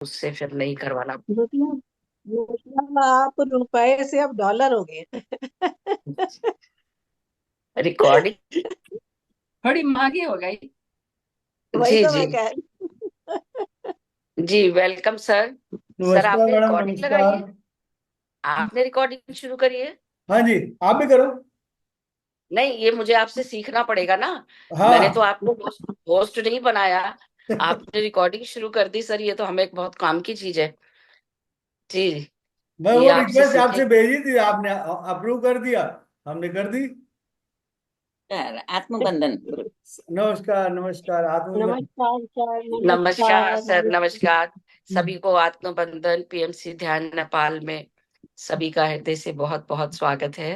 उससे फिर नहीं करवाना। मतलब मतलब आप रुपए से अब डॉलर हो गए। रिकॉर्डिंग थोड़ी महंगी हो गई। वही जी तो जी। मैं कह रही। जी वेलकम सर। सर नमस्कार आपने मैडम, रिकॉर्डिंग लगाई नमस्कार। है? आपने रिकॉर्डिंग शुरू करी है? हाँ जी, आप भी करो। नहीं, ये मुझे आपसे सीखना पड़ेगा ना। मैंने तो हाँ। आपको होस्ट नहीं बनाया। आपने रिकॉर्डिंग शुरू कर दी सर, ये तो हमें बहुत काम की चीज है। जी। मैं ये वो आपसे रिक्वेस्ट आपसे सीखेंगे। भेजी थी, आपने अप्रूव कर दिया, हमने कर दी। आत्मबंधन। नमस्कार नमस्कार, आत्मनिर्भर। नमस्कार सर, नमस्कार नमस्कार सर, नमस्कार। नमस्कार। सभी को आत्मबंधन पीएमसी ध्यान नेपाल में सभी का हृदय से बहुत बहुत स्वागत है।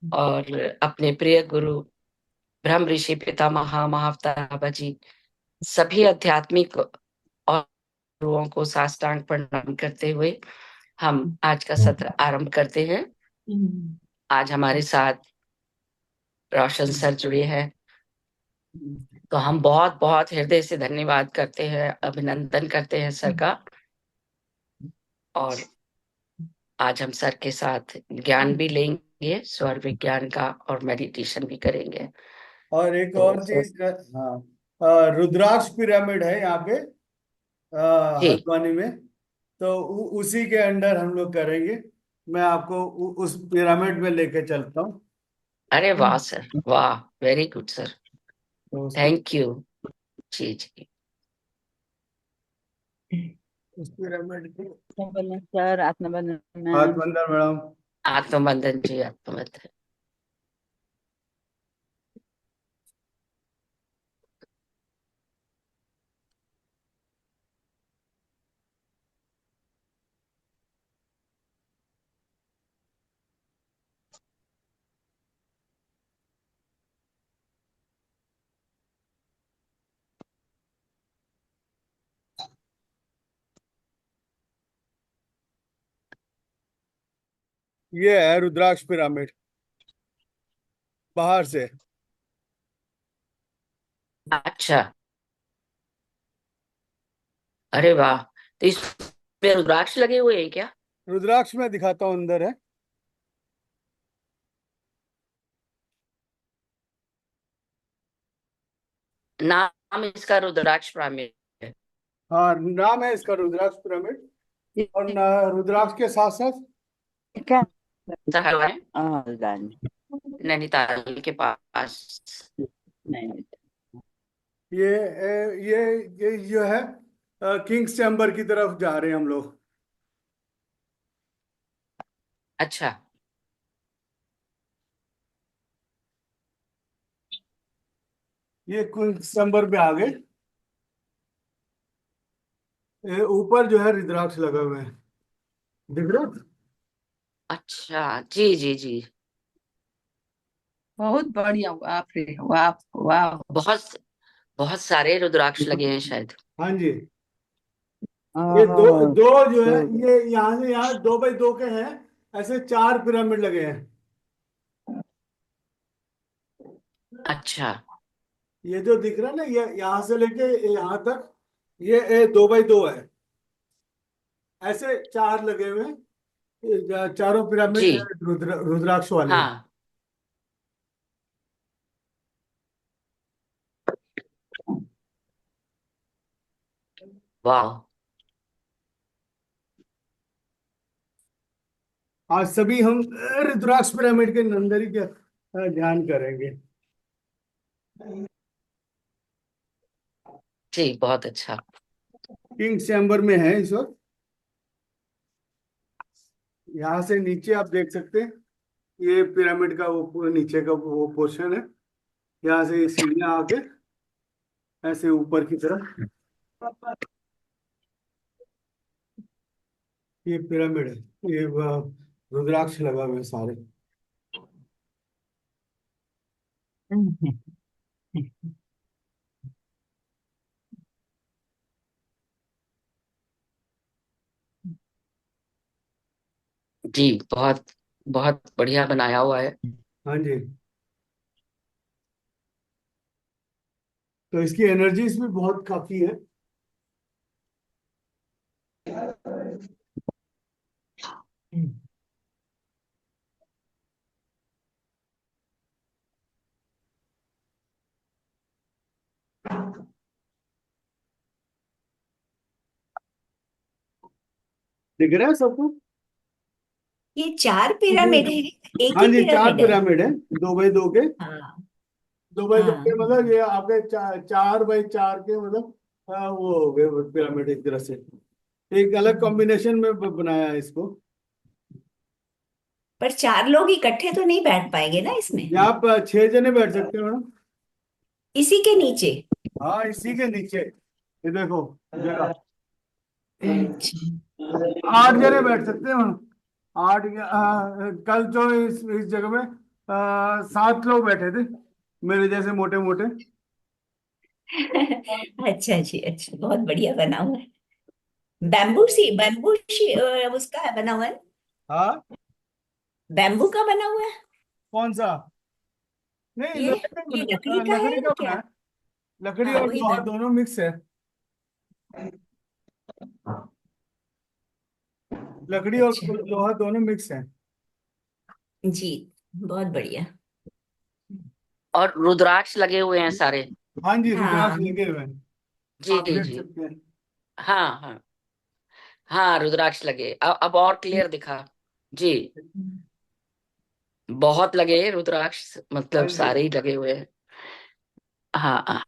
और अपने प्रिय गुरु ब्रह्म ऋषि पितामह महाअवतार बाबा जी, सभी आध्यात्मिक और गुरुओं को साष्टांग प्रणाम करते हुए हम आज का सत्र आरंभ करते हैं। आज हमारे साथ रोशन सर जुड़े हैं, तो हम बहुत बहुत हृदय से धन्यवाद करते हैं, अभिनंदन करते हैं सर का। और आज हम सर के साथ ज्ञान भी लेंगे, स्वर विज्ञान का, और मेडिटेशन भी करेंगे। और एक तो और चीज, हाँ, रुद्राक्ष पिरामिड है यहाँ पे, जी। हल्द्वानी में। तो उसी के अंडर हम लोग करेंगे। मैं आपको उस पिरामिड में लेके चलता हूँ। अरे वाह सर, वाह, वेरी गुड सर। तो उसके थैंक यू। जी जी। उस पिरामिड के आत्मबंधन सर, आत्मबंधन हाथ मैम। बंदर मैडम। आत्मबंधन जी, आत्मबंधन। ये है रुद्राक्ष पिरामिड, बाहर से। अच्छा। अरे वाह, तो इसमें रुद्राक्ष लगे हुए हैं क्या? रुद्राक्ष में दिखाता हूँ, अंदर है। नाम इसका रुद्राक्ष पिरामिड है? हाँ, नाम है इसका रुद्राक्ष पिरामिड। और रुद्राक्ष के साथ साथ क्या? कहाँ है? दान। नैनीताल के पास। नहीं। ये जो है, किंग्स चैम्बर की तरफ जा रहे हैं हम लोग। अच्छा। ये किंग्स चैम्बर पे आ गए। ये ऊपर जो है रुद्राक्ष लगा हुआ है, दिख रहा है? अच्छा, जी जी जी। बहुत बढ़िया, वाह रे वाह। वाह। बहुत बहुत सारे रुद्राक्ष लगे हैं शायद। हाँ जी। ये दो ओह, दो जो है, तो ये यहाँ से यहाँ 2 बाई 2 के हैं। ऐसे 4 पिरामिड लगे हैं। अच्छा। ये जो दिख रहा है ना, ये यहाँ से लेके यहाँ तक, ये 2 बाई 2 है। ऐसे 4 लगे हुए हैं। ये चारों पिरामिड जी। जो है रुद्राक्ष वाले हैं। हाँ। वाह। आज सभी हम रुद्राक्ष पिरामिड के अंदर ही क्या ध्यान करेंगे। जी, बहुत अच्छा। किंग्स चैम्बर में है इस वक्त। यहाँ से नीचे आप देख सकते हैं, ये पिरामिड का वो पूरा नीचे का वो पोर्शन है। यहाँ से ये सीढ़ियाँ आके ऐसे ऊपर की तरफ, ये पिरामिड है। ये रुद्राक्ष लगा हुए हैं सारे। जी, बहुत बहुत बढ़िया बनाया हुआ है। हाँ जी। तो इसकी एनर्जीज भी बहुत काफी है। दिख रहा है सबको? ये 4 पिरामिड है, एक हाँ ही जी, चार पिरामिड है? पिरामिड है, 2 बाई 2 के। हाँ 2 बाई 2 के हाँ। मतलब ये आपके 4 बाई 4 के मतलब, हाँ, वो हो गए पिरामिड एक तरह से। एक अलग कॉम्बिनेशन में बनाया है इसको। पर 4 लोग इकट्ठे तो नहीं बैठ पाएंगे ना इसमें? यहाँ पर 6 जने बैठ सकते हो मैडम। इसी के नीचे? हाँ, इसी के नीचे ये देखो जगह। अच्छा। 8 जने बैठ सकते हो। कल जो इस जगह में 7 लोग बैठे थे, मेरे जैसे मोटे मोटे। अच्छा जी, अच्छा, बहुत बढ़िया बना हुआ है। उसका है बना हुआ है? हाँ। बैम्बू का बना हुआ है? कौन सा? नहीं, ये लकड़ी का ये बना, लकड़ी का है लकड़ी का या बना क्या? है। लकड़ी हाँ और वही लोहा ना। दोनों मिक्स है। लकड़ी और अच्छा लोहा दोनों मिक्स है। जी, बहुत बढ़िया। और रुद्राक्ष लगे हुए हैं सारे। हाँ जी, रुद्राक्ष हाँ लगे हुए हैं। जी आप जी देख जी। सकते हैं। हाँ हाँ। हाँ, रुद्राक्ष लगे, अब और क्लियर दिखा। जी। बहुत लगे हैं रुद्राक्ष, हाँ मतलब जी। सारे ही लगे हुए हैं। हाँ हाँ।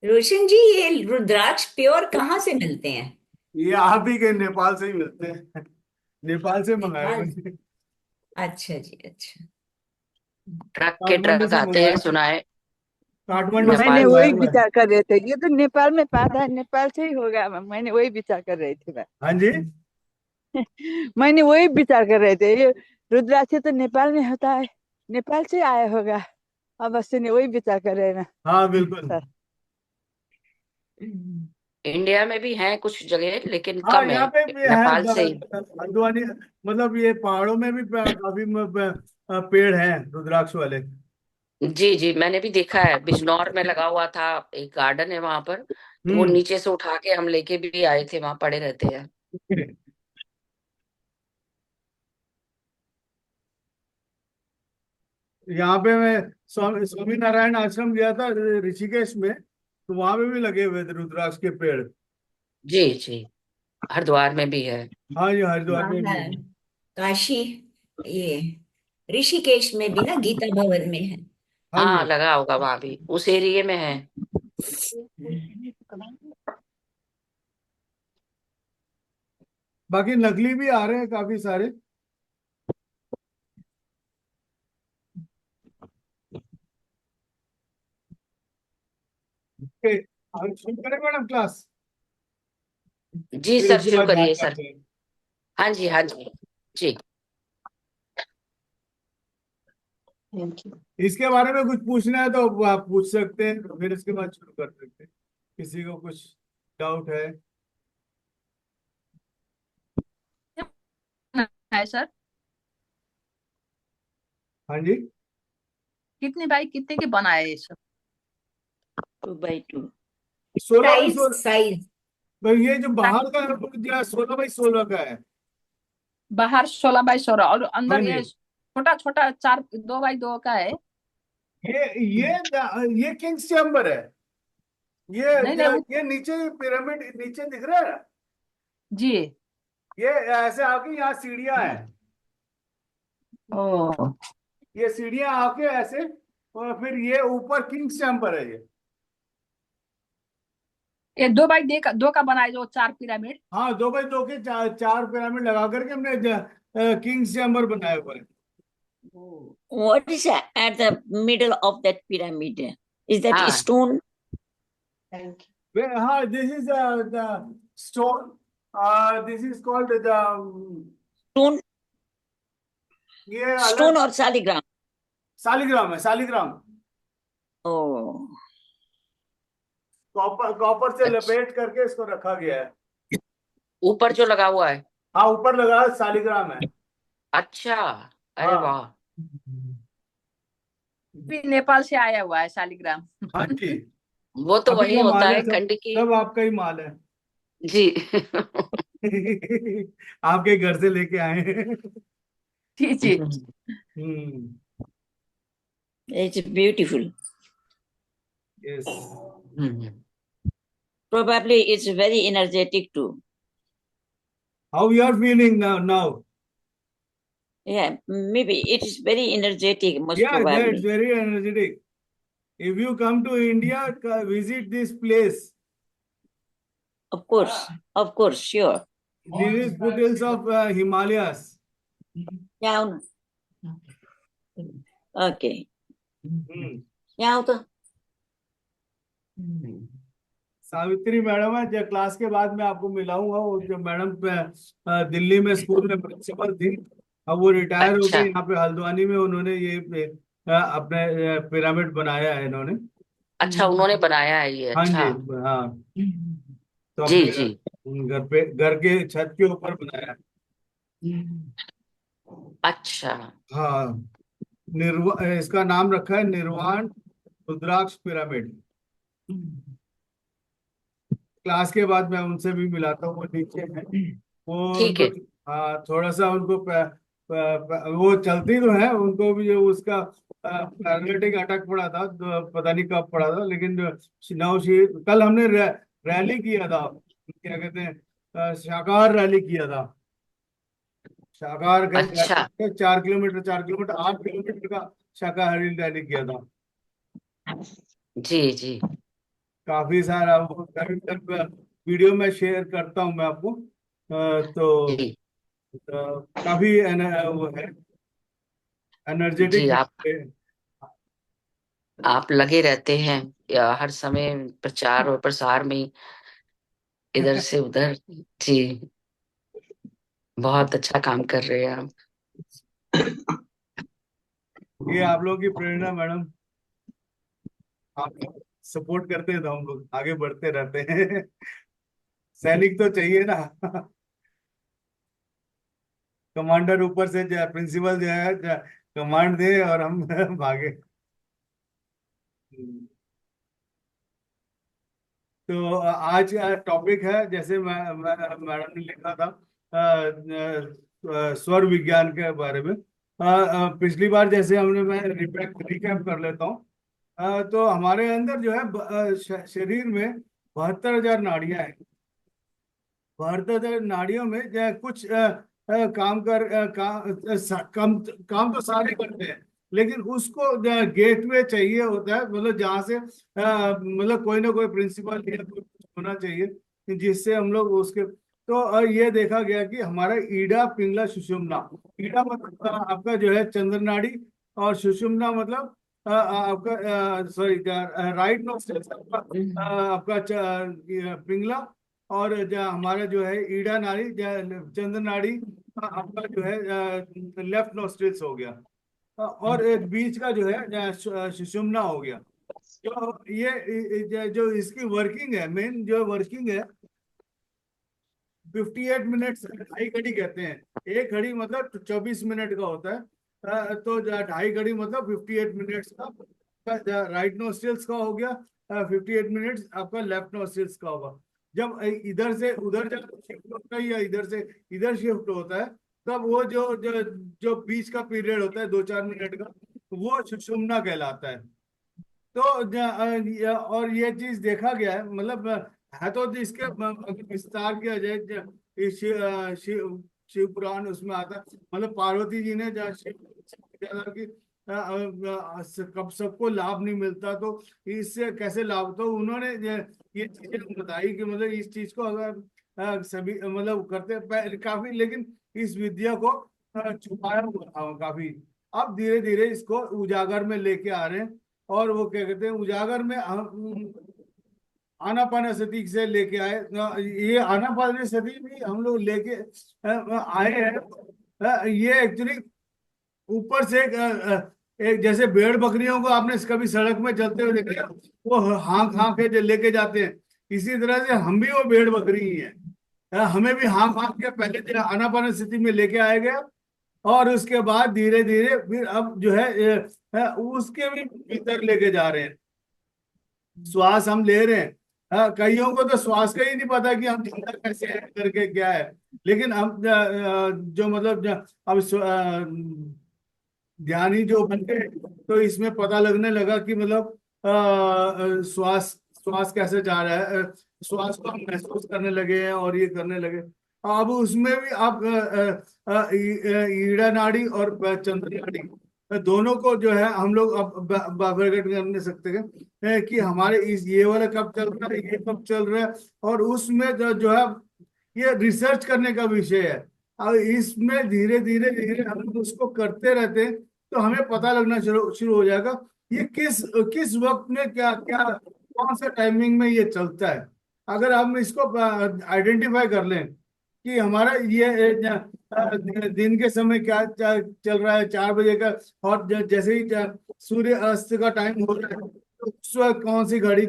रोशन जी, ये रुद्राक्ष प्योर कहाँ से मिलते हैं? ये आप ही के नेपाल से ही मिलते हैं। नेपाल से मंगाए नेपाल? हुए। अच्छा जी, अच्छा। ट्रक के काठमांडू ट्रक से आते हैं, मंगाया। सुना है। काठमांडू से मैंने नेपाल मंगाया वही से। हुआ है। विचार कर रहे थे, ये तो नेपाल में पाता है, नेपाल से ही होगा। मैंने वही विचार कर रही थी मैं। हाँ जी। मैंने वही विचार कर रहे थे, ये रुद्राक्ष तो नेपाल में होता है, नेपाल से आया होगा। अब बस ने वही विचार कर रहे हैं ना हाँ बिल्कुल। सर। इंडिया में भी हैं कुछ जगह, लेकिन हाँ, कम है। यहाँ पे भी है नेपाल से ही। हल्द्वानी। मतलब ये पहाड़ों में भी काफी पेड़ हैं रुद्राक्ष वाले। जी जी, मैंने भी देखा है, बिजनौर में लगा हुआ था। एक गार्डन है वहां पर, तो वो हम्म। नीचे से उठा के हम लेके भी आए थे, वहां पड़े रहते हैं। यहाँ पे मैं स्वामी नारायण आश्रम गया था ऋषिकेश में, तो वहां पे भी लगे हुए थे रुद्राक्ष के पेड़। जी जी। हरिद्वार में भी है। हाँ जी, हरिद्वार में भी बाहर है। काशी, ये ऋषिकेश में भी ना, गीता भवन में है। हाँ हाँ, जी। लगा होगा वहां भी, उस एरिया में है। बाकी नकली भी आ रहे हैं काफी सारे। ओके, हम शुरू करें मैडम क्लास? जी फिर सर, इसके शुरू बाद बात करिए सर। करते हैं। हाँ जी हाँ जी। जी। इसके बारे में कुछ पूछना है तो आप पूछ सकते हैं, फिर इसके बाद शुरू कर सकते हैं। किसी को कुछ डाउट है? है सर। हाँ जी। कितने बाई कितने के बनाए ये सब? 2 बाई 2। 16 by size 16। साइज। तो ये जो बाहर का है 16 बाई 16 का है। बाहर 16 बाई 16 और हाँ अंदर जी। ये छोटा छोटा 2 बाई 2 का है। ये ये ये किंग्स चैम्बर है। ये नहीं नहीं वो। ये नीचे पिरामिड नीचे दिख रहा है। जी। ये ऐसे आके यहाँ सीढ़ियाँ हैं। ओ। ये सीढ़ियाँ आके ऐसे, और फिर ये ऊपर किंग्स चैम्बर है ये। ये 2 बाई 2 का बनाए जो 4 पिरामिड। हाँ, 2 बाई 2 के चार पिरामिड लगा करके हमने किंग्स चैम्बर बनाया हुआ है। What is at the middle of that pyramid? Is that हाँ। stone? हाँ, this is the stone. This is called the Stone, ये stone अलग or saligram? शालिग्राम है, शालिग्राम। Oh, कॉपर कॉपर से अच्छा, लपेट करके इसको रखा गया है। ऊपर जो लगा हुआ है। हाँ, ऊपर लगा है, शालिग्राम है। अच्छा। अरे हाँ। वाह। भी नेपाल से आया हुआ है शालिग्राम। हाँ जी। वो तो आप ही वही का होता माल है है, सब। खंड की। सब आपका ही माल है। जी। आपके घर से लेके आए हैं। जी जी। Hmm. It's beautiful. Yes. Probably it's very energetic too. How you are feeling now? Yeah, maybe it is very energetic, most Yeah, that's probably. very energetic. If you come to India, visit this place. Of course, sure. This is foothills of Himalayas. Yeah. Okay. Hmm. Yeah. Savitri madam है, जो class के बाद मैं आपको मिलाऊंगा। वो जो madam Delhi में school में प्रिंसिपल थी, अब वो रिटायर हो अच्छा गई। यहाँ पे हल्द्वानी में उन्होंने ये अपने पिरामिड बनाया है इन्होंने। अच्छा, उन्होंने बनाया है ये। हाँ अच्छा। जी, हाँ। तो जी अपने जी। घर के छत के ऊपर बनाया है। अच्छा। हाँ, इसका नाम रखा है निर्वाण रुद्राक्ष पिरामिड। क्लास के बाद मैं उनसे भी मिलाता हूँ, वो नीचे है। वो ठीक उनको, है। हाँ, थोड़ा सा उनको वो चलती तो है, उनको भी जो उसका पैरालिटिक अटैक पड़ा था, तो पता नहीं कब पड़ा था, लेकिन नाउ शी, कल हमने रैली किया था, क्या कहते हैं, शाकाहार रैली किया था। शाकाहार अच्छा। 4 किलोमीटर, 4 किलोमीटर, 8 किलोमीटर का शाकाहारी रैली किया था। जी जी। काफी सारा वो वीडियो में शेयर करता हूँ मैं आपको। तो जी काफी वो है, जी। एनर्जेटिक आप है। आप लगे रहते हैं या हर समय प्रचार और प्रसार में, इधर से उधर। जी, बहुत अच्छा काम कर रहे हैं आप। ये आप लोगों की प्रेरणा मैडम, आप सपोर्ट करते हैं तो हम लोग आगे बढ़ते रहते हैं। सैनिक तो चाहिए ना। कमांडर ऊपर से जो प्रिंसिपल जो है, कमांड दे और हम भागे। तो आज का टॉपिक है, जैसे मैडम ने लिखा था, स्वर विज्ञान के बारे में। पिछली बार जैसे हमने, मैं रिकैप कर लेता हूँ। तो हमारे अंदर जो है शरीर में 72,000 नाड़ियां हैं। 72,000 नाड़ियों में जो है कुछ काम कर काम तो सारे करते हैं, लेकिन उसको गेटवे चाहिए होता है, मतलब जहाँ से मतलब कोई ना कोई प्रिंसिपल या कोई होना चाहिए कि जिससे हम लोग उसके। तो ये देखा गया कि हमारा ईडा पिंगला सुषुम्ना, ईडा मतलब आपका जो है चंद्र नाड़ी, और सुषुम्ना मतलब आपका सॉरी राइट नोस्ट्रल, आपका पिंगला, और हमारा जो है ईड़ा नाड़ी, चंद्र नाड़ी आपका जो है लेफ्ट नोस्ट्रिल्स हो गया। और एक बीच का जो है सुषुम्ना हो गया। तो ये जो इसकी वर्किंग है, मेन जो वर्किंग है, 58 मिनट्स, ढाई घड़ी कहते हैं। एक घड़ी मतलब 24 मिनट का होता है। तो ढाई घड़ी मतलब 58 मिनट्स का राइट नोस्ट्रिल्स का हो गया, 58 मिनट्स आपका लेफ्ट नोस्ट्रिल्स का होगा। जब इधर से उधर जब शिफ्ट होता है या इधर से इधर शिफ्ट होता है, तब वो जो बीच का पीरियड होता है 2-4 मिनट का, वो सुषुम्ना कहलाता है। तो और ये चीज देखा गया है, मतलब है तो इसके अगर विस्तार किया जाए, शिव पुराण उसमें आता है, मतलब पार्वती जी ने जहाँ शिव कि कब सबको लाभ नहीं मिलता, तो इससे कैसे लाभ, तो उन्होंने ये चीजें बताई कि मतलब इस चीज को अगर सभी मतलब करते काफी, लेकिन इस विद्या को छुपाया हुआ था काफी। अब धीरे धीरे इसको उजागर में लेके आ रहे हैं, और वो क्या कहते हैं, उजागर में आनापानसती से लेके आए। ये आनापानसती भी हम लोग लेके आए हैं। ये एक्चुअली ऊपर से एक जैसे भेड़ बकरियों को आपने कभी सड़क में चलते हुए देखा, वो हाँक हाँक के जो लेके जाते हैं, इसी तरह से हम भी वो भेड़ बकरी ही है। हमें भी हाँक हाँक के पहले आनापानसती में लेके आया गया, और उसके बाद धीरे धीरे फिर अब जो है उसके भी भीतर लेके जा रहे हैं। श्वास हम ले रहे हैं, कईयों को तो श्वास का ही नहीं पता कि हम जिंदा कैसे है करके क्या है। लेकिन हम जो मतलब अब ध्यानी जो बन गए तो इसमें पता लगने लगा कि मतलब श्वास श्वास कैसे जा रहा है, श्वास को हम महसूस करने लगे हैं और ये करने लगे। अब उसमें भी आप ईड़ा नाड़ी और चंद्र नाड़ी दोनों को जो है हम लोग अब प्रकट कर नहीं सकते हैं कि हमारे इस ये वाला कब चल रहा है, ये कब चल रहा है। और उसमें जो है ये रिसर्च करने का विषय है। अब इसमें धीरे धीरे धीरे हम लोग उसको करते रहते हैं तो हमें पता लगना शुरू शुरू हो जाएगा ये किस किस वक्त में क्या क्या कौन सा टाइमिंग में ये चलता है। अगर हम इसको आइडेंटिफाई कर लें कि हमारा ये दिन के समय क्या चल रहा है 4 बजे का, और जैसे ही सूर्य अस्त का टाइम हो रहा है तो उस वक्त कौन सी घड़ी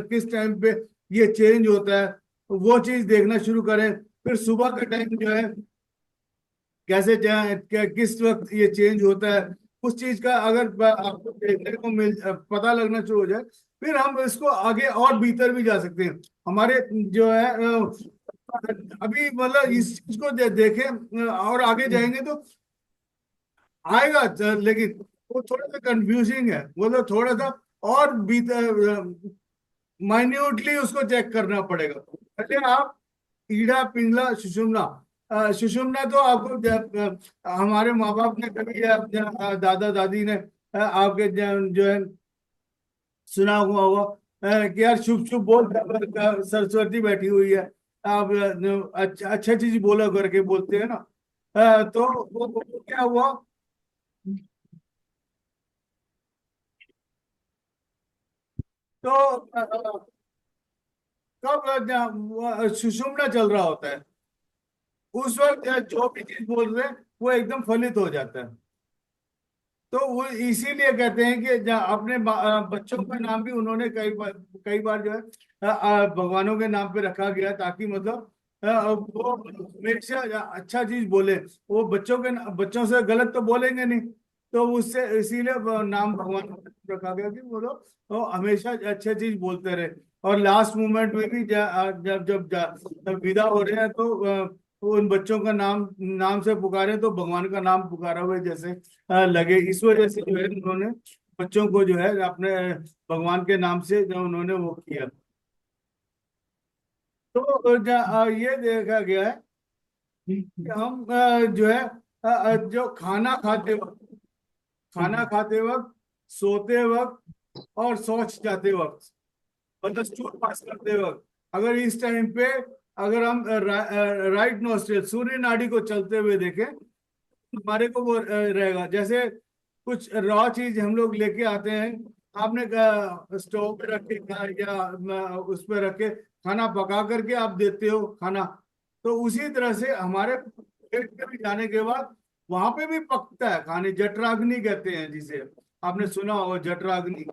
किस टाइम पे ये चेंज होता है, वो चीज देखना शुरू करें। फिर सुबह का टाइम जो है कैसे किस वक्त ये चेंज होता है, उस चीज का अगर आपको देखने को पता लगना शुरू हो जाए फिर हम इसको आगे और भीतर भी जा सकते हैं। हमारे जो है अभी मतलब इस चीज को देखें और आगे जाएंगे तो आएगा लेकिन वो थोड़ा सा कंफ्यूजिंग है, वो तो थोड़ा सा और भीतर माइन्यूटली उसको चेक करना पड़ेगा। पहले आप ईड़ा पिंगला सुषुम्ना, सुषुम्ना तो आपको हमारे माँ बाप ने कभी दादा दादी ने आपके जो है सुना हुआ होगा कि यार शुभ शुभ बोल, सरस्वती बैठी हुई है, आप अच्छा चीज बोला करके बोलते हैं ना। तो वो क्या हुआ, तो कब सुषुम्ना चल रहा होता है उस वक्त जो भी चीज बोल रहे हैं वो एकदम फलित हो जाता है। तो वो इसीलिए कहते हैं कि अपने बच्चों का नाम भी उन्होंने कई बार जो है भगवानों के नाम पे रखा गया ताकि मतलब वो हमेशा अच्छा चीज बोले। वो बच्चों से गलत तो बोलेंगे नहीं, तो उससे इसीलिए नाम भगवान को रखा गया कि वो लोग वो हमेशा अच्छे चीज बोलते रहे। और लास्ट मोमेंट में भी जब विदा हो रहे हैं तो उन बच्चों का नाम नाम से पुकारे तो भगवान का नाम पुकारा हुआ जैसे लगे। इस वजह से जो है उन्होंने बच्चों को जो है अपने भगवान के नाम से जो उन्होंने वो किया। तो ये देखा गया है कि हम जो है जो खाना खाते वक्त, सोते वक्त और शौच जाते वक्त, मतलब स्टूल पास करते वक्त, अगर इस टाइम पे अगर हम राइट नोस्ट्रिल सूर्य नाड़ी को चलते हुए देखें हमारे को वो रहेगा। जैसे कुछ रॉ चीज हम लोग लेके आते हैं, आपने स्टोव पे रख के या उस पे रख के खाना पका करके आप देते हो खाना, तो उसी तरह से हमारे पेट में भी जाने के बाद वहां पे भी पकता है खाने। जठराग्नि कहते हैं जिसे, आपने सुना हो जठराग्नि।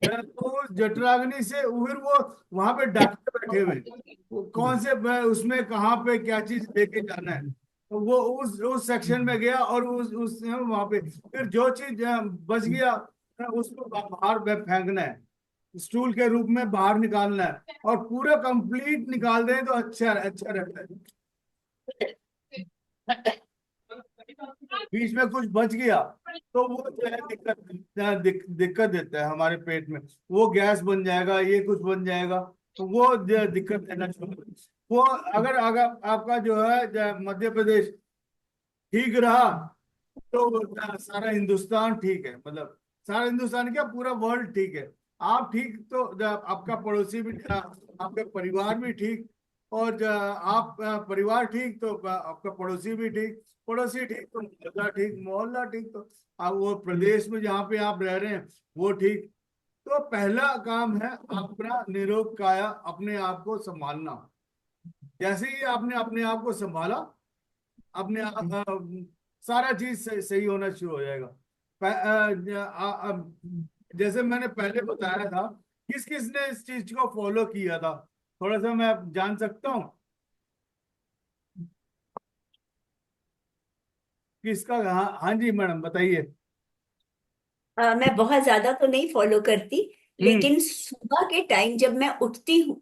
तो जठराग्नि से फिर वो वहां पे डॉक्टर बैठे हुए वो कौन से उसमें कहाँ पे क्या चीज लेके जाना है, तो वो उस सेक्शन में गया और उस वहां पे फिर जो चीज बच गया उसको बाहर फेंकना है, स्टूल के रूप में बाहर निकालना है और पूरा कंप्लीट निकाल दें तो अच्छा अच्छा रहता है। बीच में कुछ बच गया तो वो जो है दिक्कत देता है हमारे पेट में, वो गैस बन जाएगा, ये कुछ बन जाएगा, तो वो दिक्कत देना शुरू। वो अगर आपका जो है मध्य प्रदेश ठीक रहा तो सारा हिंदुस्तान ठीक है, मतलब सारा हिंदुस्तान क्या पूरा वर्ल्ड ठीक है। आप ठीक तो आपका पड़ोसी भी, आपका परिवार भी ठीक, और आप परिवार ठीक तो आपका पड़ोसी भी ठीक, पड़ोसी ठीक तो मोहल्ला ठीक, मोहल्ला ठीक तो आप वो प्रदेश में जहाँ पे आप रह रहे हैं वो ठीक। तो पहला काम है अपना निरोग काया, अपने आप को संभालना। जैसे ही आपने अपने आप को संभाला अपने सारा चीज सही होना शुरू हो जाएगा। जैसे मैंने पहले बताया था किस किस ने इस चीज को फॉलो किया था, थोड़ा सा मैं जान सकता हूँ किसका? हाँ हाँ जी मैडम बताइए। मैं बहुत ज्यादा तो नहीं फॉलो करती, लेकिन सुबह के टाइम जब मैं उठती हूँ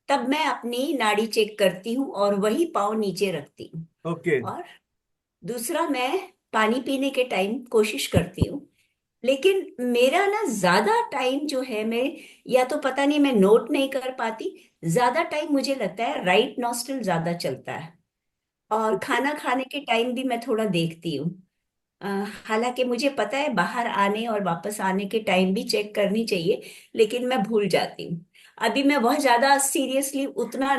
तब मैं अपनी नाड़ी चेक करती हूँ और वही पाँव नीचे रखती हूँ। ओके। और दूसरा, मैं पानी पीने के टाइम कोशिश करती हूँ, लेकिन मेरा ना ज्यादा टाइम जो है, मैं या तो पता नहीं मैं नोट नहीं कर पाती, ज्यादा टाइम मुझे लगता है राइट नॉस्ट्रल ज्यादा चलता है। और खाना खाने के टाइम भी मैं थोड़ा देखती हूँ। अ, हालांकि मुझे पता है बाहर आने और वापस आने के टाइम भी चेक करनी चाहिए, लेकिन मैं भूल जाती हूँ। अभी मैं बहुत ज्यादा सीरियसली उतना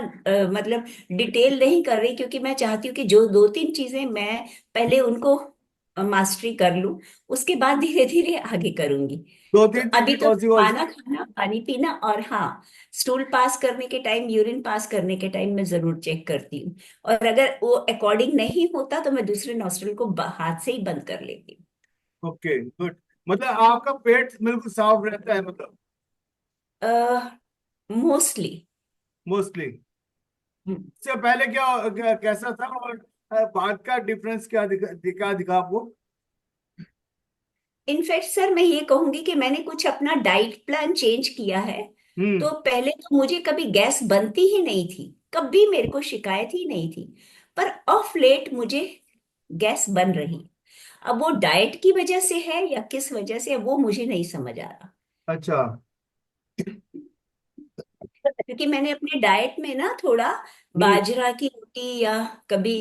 मतलब डिटेल नहीं कर रही, क्योंकि मैं चाहती हूँ कि जो दो तीन चीजें मैं पहले उनको मास्टरी कर लूं, उसके बाद धीरे धीरे आगे करूंगी। दो तो तीन अभी चीजें तो कौन सी कौन सी? खाना खाना, पानी पीना, और हाँ, स्टूल पास करने के टाइम, यूरिन पास करने के टाइम मैं जरूर चेक करती हूँ। और अगर वो अकॉर्डिंग नहीं होता तो मैं दूसरे नॉस्ट्रल को हाथ से ही बंद कर लेती हूँ। Okay, good. मतलब आपका पेट बिल्कुल साफ रहता है, मतलब मोस्टली। मोस्टली। इससे पहले कैसा था, और बाद का डिफरेंस क्या दिखा आपको? इनफैक्ट सर, मैं ये कहूंगी कि मैंने कुछ अपना डाइट प्लान चेंज किया है। हम्म। तो पहले तो मुझे कभी गैस बनती ही नहीं थी, कभी मेरे को शिकायत ही नहीं थी। पर ऑफ लेट मुझे गैस बन रही। अब वो डाइट की वजह से है या किस वजह से है, वो मुझे नहीं समझ आ रहा। अच्छा। क्योंकि मैंने अपने डाइट में ना थोड़ा हम्म। बाजरा की रोटी, या कभी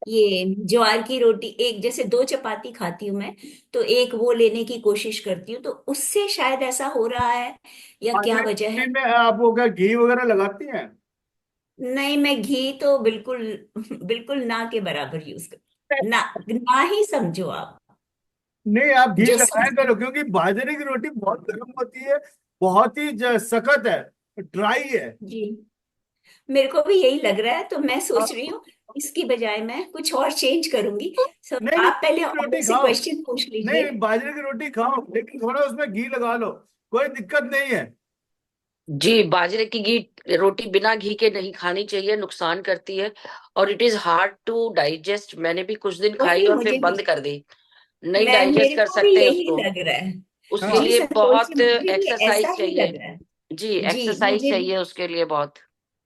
ये ज्वार की रोटी, एक जैसे दो चपाती खाती हूँ मैं, तो एक वो लेने की कोशिश करती हूँ, तो उससे शायद ऐसा हो रहा है, या क्या बाजरे की वजह रोटी है। में आप वो क्या घी वगैरह लगाती हैं? नहीं, मैं घी तो बिल्कुल बिल्कुल ना के बराबर यूज कर, ना ना ही समझो आप। नहीं, आप घी जो लगाया सब, करो, क्योंकि बाजरे की रोटी बहुत गर्म होती है, बहुत ही सख्त है, ड्राई है। जी, मेरे को भी यही लग रहा है, तो मैं सोच आप रही हूँ इसकी बजाय मैं कुछ और चेंज करूंगी। सो नहीं नहीं, आप पहले बाजरे की और रोटी से खाओ। क्वेश्चन पूछ नहीं लीजिए। नहीं, बाजरे की रोटी खाओ, लेकिन थोड़ा उसमें घी लगा लो, कोई दिक्कत नहीं है। जी, बाजरे की घी रोटी बिना घी के नहीं खानी चाहिए, नुकसान करती है। और it is hard to digest. मैंने भी कुछ दिन खाई वही और फिर मुझे भी, बंद कर दी। नहीं मैं डाइजेस्ट मेरे कर को भी सकते यही उसको। लग रहा है। उसके हाँ। जी लिए संतोष जी, बहुत मुझे भी ऐसा एक्सरसाइज ही चाहिए। लग रहा है। जी, जी एक्सरसाइज मुझे चाहिए उसके लिए बहुत।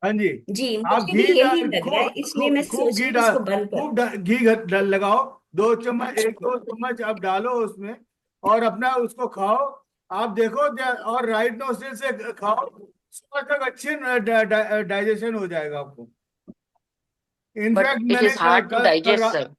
हाँ जी। जी आप मुझे भी घी यही डाल, लग रहा है, खूब इसलिए मैं खूब खूब सोच घी रही हूँ डाल, इसको बंद कर। घी लगाओ। 2 चम्मच, 1-2 चम्मच आप डालो उसमें, और अपना उसको खाओ। आप देखो, और राइट नोस्ट्रिल से खाओ, सुबह तक अच्छी डाइजेशन हो जाएगा आपको। बट इनफैक्ट इट मैंने is hard to digest sir.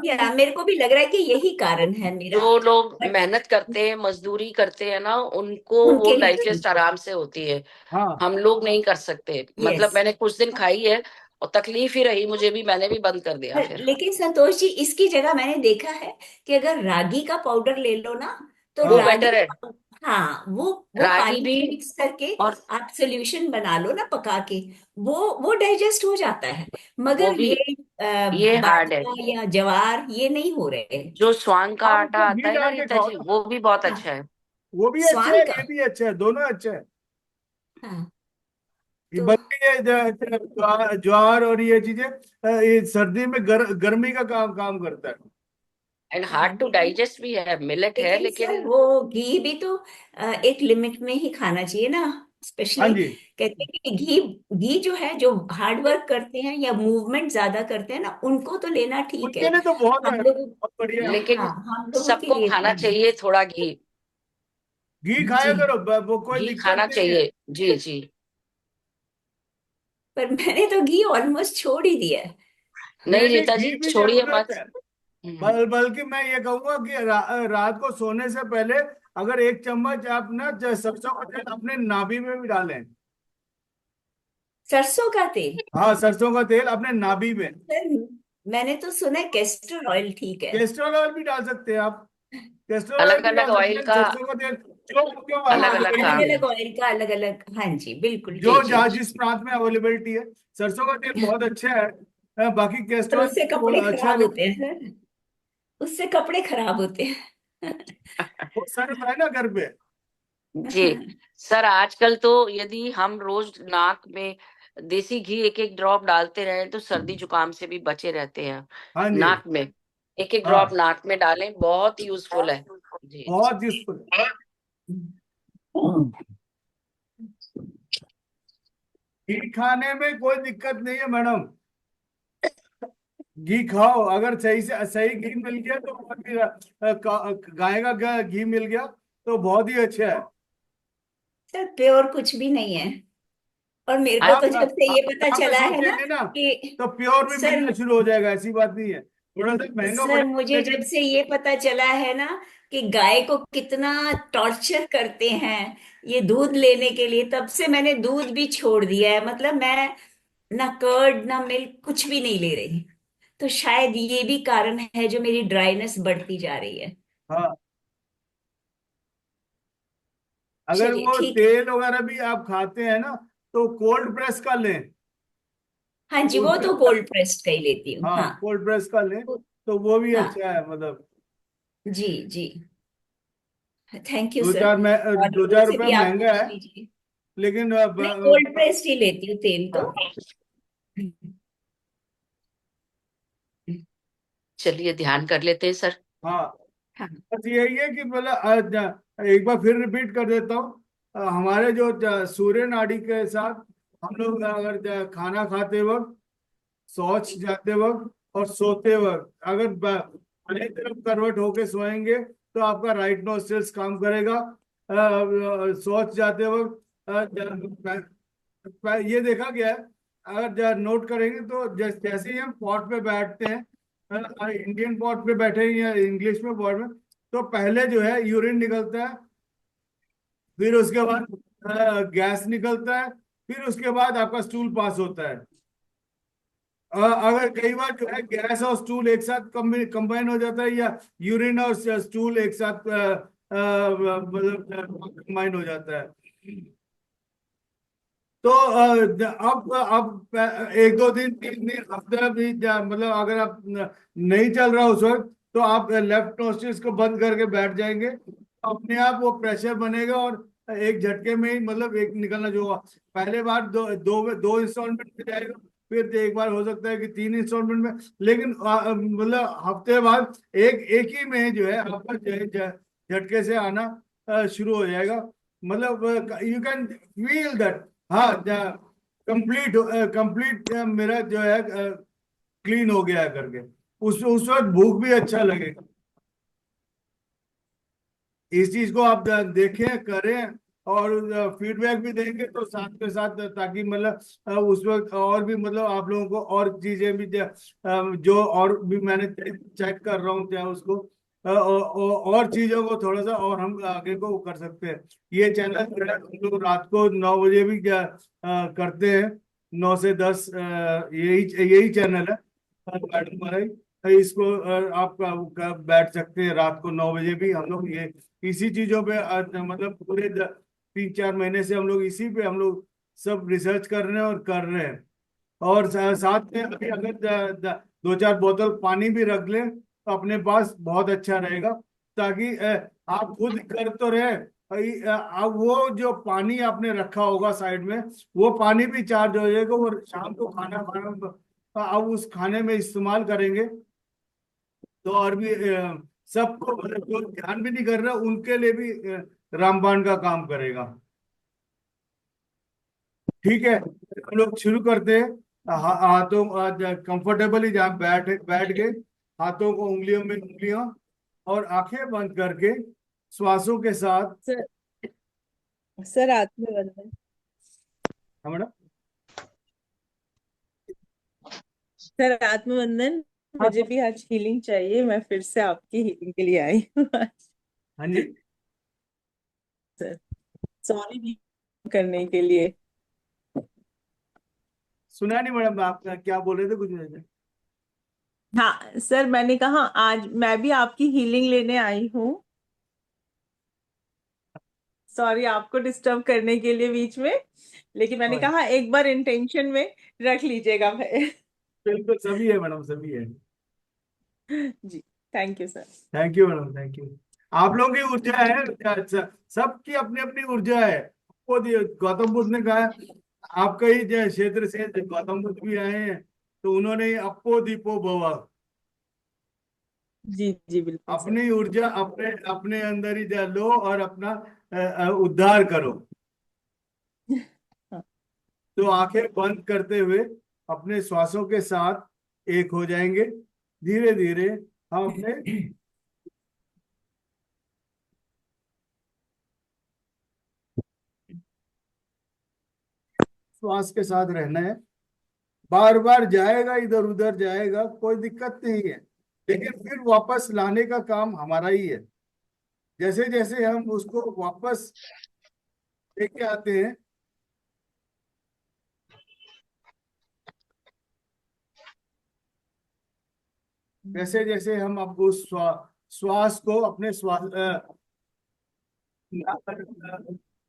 या मेरे को भी लग रहा है कि यही कारण है मेरा। जो लोग बट मेहनत करते हैं, मजदूरी करते हैं ना, उनको वो उनके लिए डाइजेस्ट ठीक है। आराम से होती है। हाँ। हम लोग नहीं कर सकते। यस। मतलब मैंने कुछ दिन खाई है और तकलीफ ही रही मुझे भी, मैंने भी बंद कर दिया फिर। लेकिन संतोष जी, इसकी जगह मैंने देखा है कि अगर रागी का पाउडर ले लो ना, तो वो हाँ। बेटर रागी, है। हाँ, वो रागी पानी भी। में मिक्स करके और आप सोल्यूशन बना लो ना पका के, वो डाइजेस्ट हो जाता है। वो मगर भी, ये ये हार्ड है। बाजरा या ज्वार ये नहीं हो रहे हैं। जो स्वांग का आप आटा उसमें आता घी है ना डाल के रीता खाओ जी, ना। वो भी बहुत हाँ, अच्छा है। वो भी अच्छे है, स्वान का। ये भी अच्छा है, दोनों अच्छे हैं। हाँ, ये तो बल्कि ये ज्वार और ये चीजें, ये सर्दी में गर्मी का काम काम करता है। एंड हाँ, हार्ड टू डाइजेस्ट भी है, मिलेट है लेकिन सर लेकिन। वो घी भी तो एक लिमिट में ही खाना चाहिए ना। हाँ स्पेशली जी। कहते हैं कि घी घी जो है, जो हार्ड वर्क करते हैं या मूवमेंट ज्यादा करते हैं ना, उनको तो लेना ठीक उनके है। लिए तो बहुत हम है, लोग, बहुत बढ़िया है। लेकिन हाँ, हम लोगों के सबको लिए खाना नहीं। चाहिए थोड़ा घी। घी खाया जी, करो, वो कोई घी दिक्कत खाना नहीं है। चाहिए। जी जी। पर मैंने तो घी ऑलमोस्ट छोड़ ही दिया है। नहीं नहीं नहीं, रीता घी जी, भी छोड़िए जरूरत मत। है। बल्कि मैं ये कहूंगा कि रात को सोने से पहले अगर 1 चम्मच आप ना सरसों का तेल अपने नाभि में भी डालें। सरसों का तेल? हाँ, सरसों का तेल अपने नाभि में। सर, मैंने तो सुना है कैस्टर ऑयल ठीक है। कैस्ट्रोल ऑयल भी डाल सकते हैं आप। कैस्ट्रोल ऑयल अलग भी अलग डाल सकते ऑयल हैं, का सरसों का तेल जो क्यों अलग हाँ, अलग अलग काम अवेलेबिलिटी है। है, अलग ऑयल का अलग अलग, हाँ जी, बिल्कुल जो ठीक जी है। जहाँ जी। जिस प्रांत में अवेलेबिलिटी है। सरसों का तेल बहुत अच्छा है। बाकी पर कैस्ट्रोल उससे कपड़े अच्छा खराब नहीं। होते हैं सर, उससे कपड़े खराब होते हैं। वो सर्फ है ना घर पे। जी सर, आजकल तो यदि हम रोज नाक में देसी घी एक एक ड्रॉप डालते रहे तो सर्दी जुकाम से भी बचे रहते हैं। हाँ जी। नाक में एक एक ड्रॉप हाँ, नाक में डालें, बहुत यूजफुल है। जी। बहुत यूजफुल। घी खाने में कोई दिक्कत नहीं है मैडम, घी खाओ, अगर सही से सही घी मिल गया तो बहुत ही गाय का घी मिल गया तो बहुत ही अच्छा है। सर प्योर कुछ भी नहीं है, और मेरे को आप तो जब से ये पता यहाँ पे चला है ना सोचेंगे ना कि तो प्योर भी सर मिलना शुरू हो जाएगा, ऐसी बात नहीं है, थोड़ा सा महंगा सर पड़ेगा मुझे जब लेकिन। से ये पता चला है ना कि गाय को कितना टॉर्चर करते हैं ये दूध लेने के लिए, तब से मैंने दूध भी छोड़ दिया है। मतलब मैं ना कर्ड ना मिल्क कुछ भी नहीं ले रही। तो शायद ये भी कारण है जो मेरी ड्राइनेस बढ़ती जा रही है। हाँ, अगर चलिए वो ठीक है। तेल वगैरह भी आप खाते हैं ना तो कोल्ड प्रेस का लें। हाँ जी, कोल्ड वो प्रेस तो का, कोल्ड प्रेस्ड का ही लेती हूँ। हाँ हाँ। कोल्ड प्रेस का लें तो वो भी हाँ अच्छा है, मतलब जी जी। थैंक यू दो सर। चार और दो लोगों चार से रुपया भी आप महंगा पूछ है लीजिए। लेकिन मैं कोल्ड प्रेस्ड ही लेती हूँ तेल तो। हाँ चलिए ध्यान कर लेते हैं सर। हाँ, हाँ बस यही है कि मतलब एक बार फिर रिपीट कर देता हूँ, हमारे जो सूर्य नाड़ी के साथ हम लोग अगर खाना खाते वक्त, शौच जाते वक्त और सोते वक्त अगर बाएं तरफ करवट होके सोएंगे तो आपका राइट नोस्ट्रल्स काम करेगा। शौच जाते वक्त ये देखा गया है, अगर नोट करेंगे तो जैसे ही हम पॉट पे बैठते हैं, इंडियन पॉट पे बैठे हैं या इंग्लिश में पॉट में, तो पहले जो है यूरिन निकलता है, फिर उसके बाद गैस निकलता है, फिर उसके बाद आपका स्टूल पास होता है। अगर कई बार जो है गैस और स्टूल एक साथ कंबाइन हो जाता है या यूरिन और स्टूल एक साथ मतलब कंबाइन हो जाता है, तो अब एक दो दिन तीन दिन हफ्ते भी मतलब अगर आप नहीं चल रहा उस वक्त तो आप लेफ्ट नोस्ट्रिल्स को बंद करके बैठ जाएंगे, अपने आप वो प्रेशर बनेगा और एक झटके में ही मतलब एक निकलना जो हुआ, पहले बार दो इंस्टॉलमेंट में जाएगा, फिर एक बार हो सकता है कि 3 इंस्टॉलमेंट में, लेकिन मतलब हफ्ते बाद एक ही में जो है आपका झटके से आना शुरू हो जाएगा, मतलब यू कैन फील दैट। हाँ, कंप्लीट कंप्लीट मेरा जो है क्लीन हो गया है करके, उस वक्त भूख भी अच्छा लगेगा। इस चीज को आप देखें करें और फीडबैक भी देंगे तो साथ के साथ, ताकि मतलब उस वक्त और भी मतलब आप लोगों को और चीजें भी जो और भी मैंने चेक कर रहा हूँ, क्या उसको और चीजों को थोड़ा सा और हम आगे को कर सकते हैं। ये चैनल जो है हम लोग रात को 9 बजे भी क्या करते हैं, 9 से 10, यही यही चैनल है मैडम हमारा। इसको आप बैठ सकते हैं रात को 9 बजे भी, हम लोग ये इसी चीजों पे मतलब पूरे 3-4 महीने से हम लोग इसी पे हम लोग सब रिसर्च कर रहे हैं और कर रहे हैं। और साथ में अभी अगर 2-4 बोतल पानी भी रख लें तो अपने पास बहुत अच्छा रहेगा, ताकि आप खुद कर तो रहे, अब वो जो पानी आपने रखा होगा साइड में वो पानी भी चार्ज हो जाएगा, और शाम को खाना खाना अब उस खाने में इस्तेमाल करेंगे तो और भी सबको मतलब जो ध्यान भी नहीं कर रहा उनके लिए भी रामबाण का काम करेगा। ठीक है, हम लोग शुरू करते हैं। हाथों कंफर्टेबली जहाँ बैठ बैठ के हाथों को उंगलियों में उंगलियां और आंखें बंद करके श्वासों के साथ। सर सर आत्मवंदन। हाँ मैडम। सर आत्मवंदन। हाँ मुझे भी आज हीलिंग चाहिए, मैं फिर से आपकी हीलिंग के लिए आई हूँ आज। हाँ जी। सर सॉरी भी करने के लिए। सुना नहीं मैडम, आप क्या बोल रहे थे कुछ नहीं। हाँ सर, मैंने कहा आज मैं भी आपकी हीलिंग लेने आई हूँ। सॉरी आपको डिस्टर्ब करने के लिए बीच में, लेकिन मैंने हाँ, कहा एक बार इंटेंशन में रख लीजिएगा भाई। बिल्कुल सभी है मैडम, सभी है। जी, thank you sir. Thank you madam, thank you. आप लोगों की ऊर्जा है, सबकी अपनी अपनी ऊर्जा है। वो गौतम बुद्ध ने कहा, आपका ही जो क्षेत्र से गौतम बुद्ध भी आए हैं तो उन्होंने अपो दीपो भव, जी जी बिल्कुल सर। अपनी ऊर्जा अपने अपने अंदर ही लो और अपना उद्धार करो। हाँ, तो आंखें बंद करते हुए अपने श्वासों के साथ एक हो जाएंगे। धीरे धीरे हम अपने श्वास के साथ रहना है। बार बार जाएगा, इधर उधर जाएगा, कोई दिक्कत नहीं है, लेकिन फिर वापस लाने का काम हमारा ही है। जैसे जैसे हम उसको वापस लेके आते हैं, जैसे जैसे हम अब उस श्वास को अपने श्वास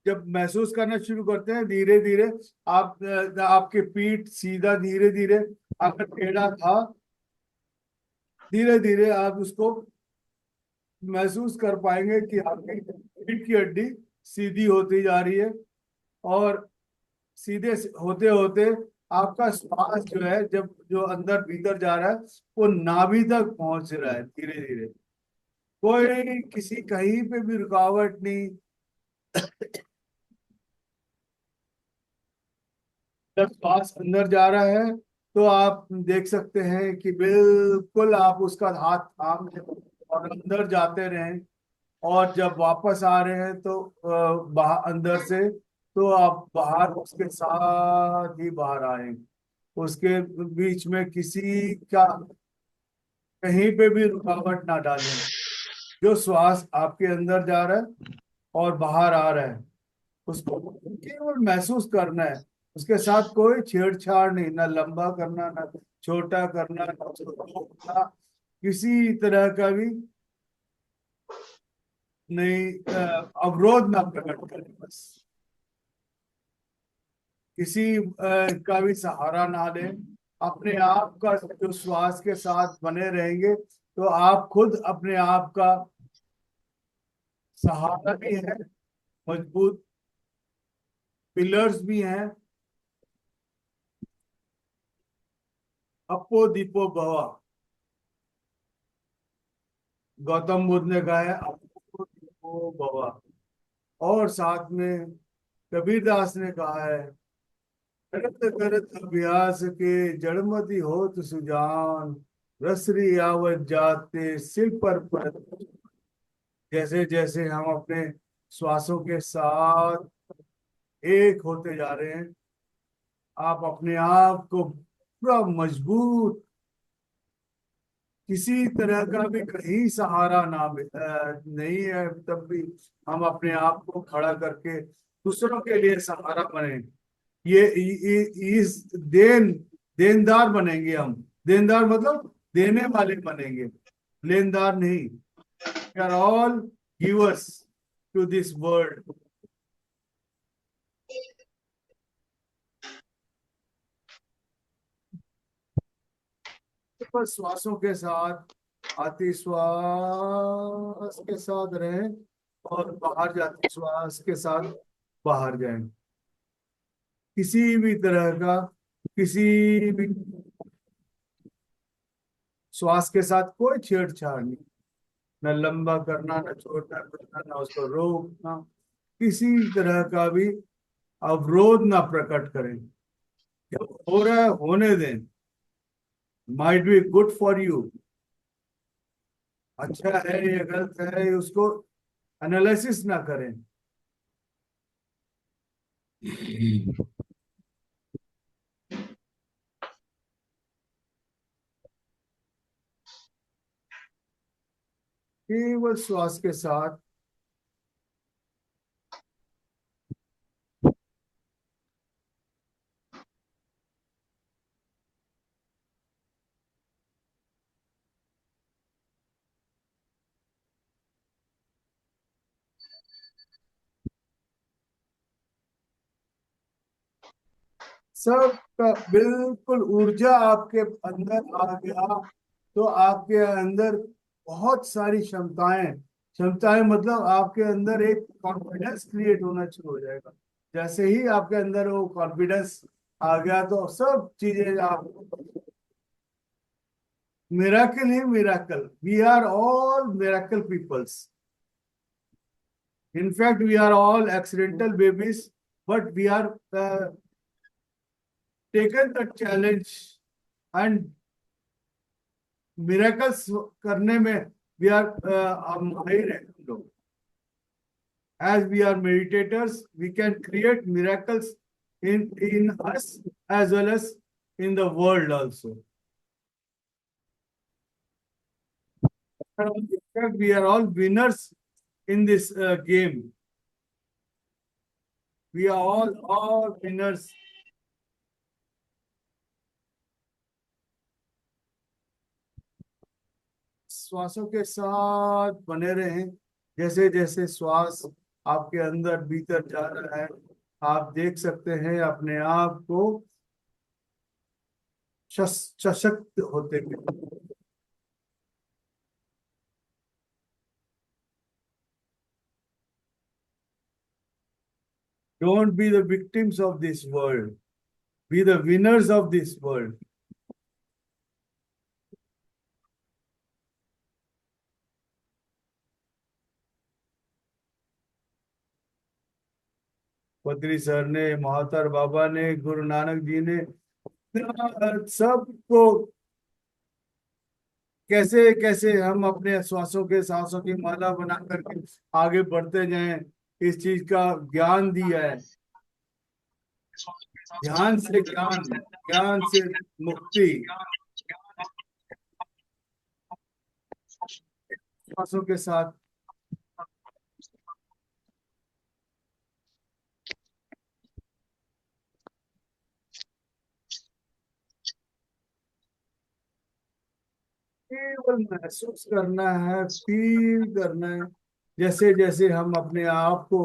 जब महसूस करना शुरू करते हैं, धीरे धीरे आप आपके पीठ सीधा धीरे धीरे, अगर टेढ़ा था धीरे धीरे आप उसको महसूस कर पाएंगे कि आपकी पीठ की हड्डी सीधी होती जा रही है, और सीधे होते होते आपका श्वास जो है, जब जो अंदर भीतर जा रहा है, वो नाभि तक पहुंच रहा है धीरे धीरे। कोई किसी कहीं पे भी रुकावट नहीं। जब श्वास अंदर जा रहा है तो आप देख सकते हैं कि बिल्कुल आप उसका हाथ थाम लें और अंदर जाते रहें, और जब वापस आ रहे हैं तो बाहर अंदर से, तो आप बाहर उसके साथ ही बाहर आए। उसके बीच में किसी का कहीं पे भी रुकावट ना डालें। जो श्वास आपके अंदर जा रहा है और बाहर आ रहा है, उसको केवल महसूस करना है। उसके साथ कोई छेड़छाड़ नहीं, ना लंबा करना, ना छोटा करना, ना उसको रोकना, किसी तरह का भी नहीं, अवरोध ना प्रकट करें। बस किसी का भी सहारा ना लें, अपने आप का जो श्वास के साथ बने रहेंगे तो आप खुद अपने आप का सहारा भी है, मजबूत पिलर्स भी हैं। अपो दीपो भवा, गौतम बुद्ध ने कहा है, अपो दीपो भवा। और साथ में कबीरदास ने कहा है, करत करत अभ्यास के जड़मति होत सुजान, रसरी आवत जाते सिल पर परत। जैसे जैसे हम अपने श्वासों के साथ एक होते जा रहे हैं, आप अपने आप को पूरा मजबूत, किसी तरह का भी कहीं सहारा ना नहीं है, तब भी हम अपने आप को खड़ा करके दूसरों के लिए सहारा बने। इस देनदार बनेंगे हम। देनदार मतलब देने वाले बनेंगे, लेनदार नहीं। We are all givers to this world. पर श्वासों के साथ आती श्वास के साथ रहें और बाहर जाती श्वास के साथ बाहर जाएं। किसी भी तरह का, किसी भी श्वास के साथ कोई छेड़छाड़ नहीं, न लंबा करना, न छोटा करना, न उसको रोकना, किसी तरह का भी अवरोध ना प्रकट करें। जब हो रहा है होने दें, might be good for you, अच्छा है या गलत है, उसको एनालिसिस ना करें। केवल श्वास के साथ सबका बिल्कुल ऊर्जा आपके अंदर आ गया, तो आपके अंदर बहुत सारी क्षमताएं, क्षमताएं मतलब आपके अंदर एक कॉन्फिडेंस क्रिएट होना शुरू हो जाएगा। जैसे ही आपके अंदर वो कॉन्फिडेंस आ गया तो सब चीजें आप, मिराकल ही miracle. We are all miracle peoples. In fact, we are all accidental babies, but we are taken the challenge and miracles करने में we are माहिर हैं हम लोग. As we are meditators, we can create miracles in us as well as in the world also. In fact, we are all winners in this game. We are all winners. श्वासों के साथ बने रहें. जैसे जैसे श्वास आपके अंदर भीतर जा रहा है, आप देख सकते हैं अपने आप को सशक्त होते हुए. Don't be the victims of this world. Be the winners of this world. पत्री सर ने, महातर बाबा ने, गुरु नानक जी ने सबको कैसे कैसे हम अपने श्वासों के सांसों की माला बना करके आगे बढ़ते जाएं, इस चीज का ज्ञान दिया है. ध्यान से ज्ञान, ज्ञान से मुक्ति. श्वासों के साथ केवल महसूस करना है, फील करना है. जैसे जैसे हम अपने आप को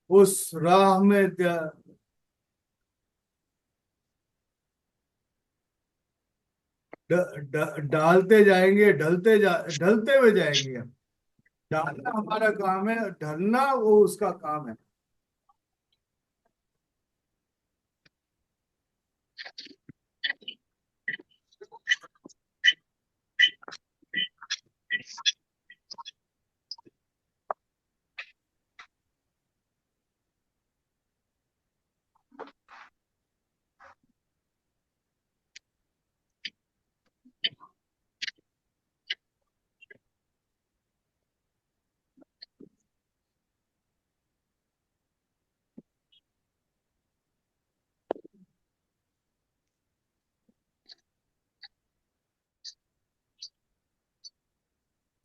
उस राह में डालते जाएंगे, ढलते हुए जाएंगे. डालना हमारा काम है, ढलना वो उसका काम है.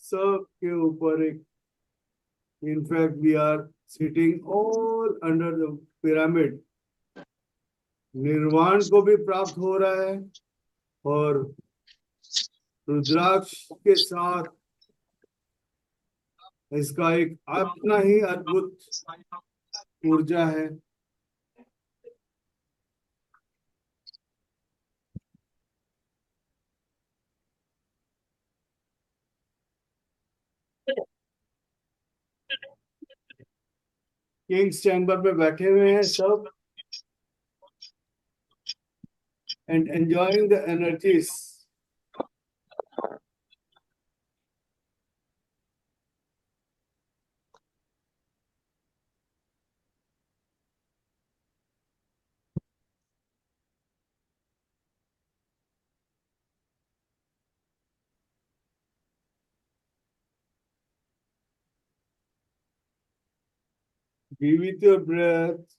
सबके ऊपर एक, in fact we are sitting all under the pyramid. Nirvana को भी प्राप्त हो रहा है और रुद्राक्ष के साथ इसका एक अपना ही अद्भुत ऊर्जा है. किंग्स चैम्बर में बैठे हुए हैं सब and enjoying the energies. Be with your breath.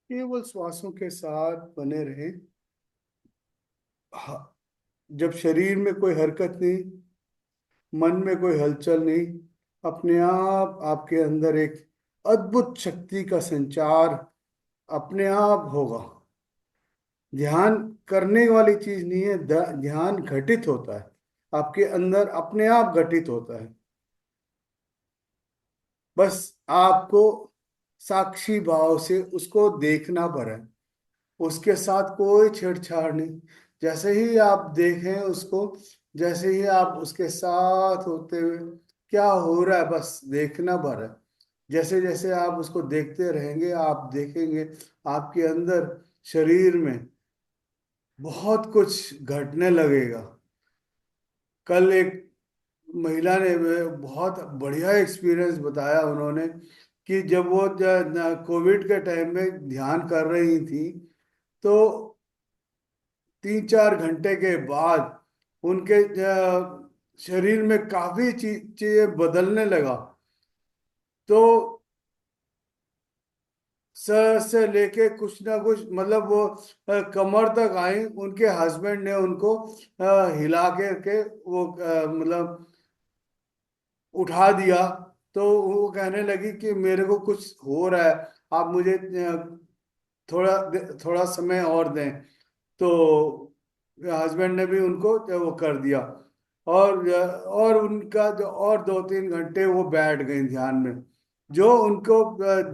केवल श्वासों के साथ बने रहें। हाँ, जब शरीर में कोई हरकत नहीं, मन में कोई हलचल नहीं, अपने आप आपके अंदर एक अद्भुत शक्ति का संचार अपने आप होगा। ध्यान करने वाली चीज नहीं है, ध्यान घटित होता है आपके अंदर, अपने आप घटित होता है। बस आपको साक्षी भाव से उसको देखना पड़ा, उसके साथ कोई छेड़छाड़ नहीं। जैसे ही आप देखें उसको, जैसे ही आप उसके साथ होते हुए क्या हो रहा है बस देखना पड़ रहा है। जैसे जैसे आप उसको देखते रहेंगे, आप देखेंगे आपके अंदर शरीर में बहुत कुछ घटने लगेगा। कल एक महिला ने बहुत बढ़िया एक्सपीरियंस बताया उन्होंने, कि जब वो कोविड के टाइम में ध्यान कर रही थी, तो 3-4 घंटे के बाद उनके शरीर में काफी चीजें बदलने लगा। तो सर से लेके कुछ ना कुछ, मतलब वो कमर तक आई। उनके हस्बैंड ने उनको हिला के वो मतलब उठा दिया। तो वो कहने लगी कि मेरे को कुछ हो रहा है, आप मुझे थोड़ा समय और दें। तो हस्बैंड ने भी उनको वो कर दिया। और उनका जो और 2-3 घंटे वो बैठ गई ध्यान में। जो उनको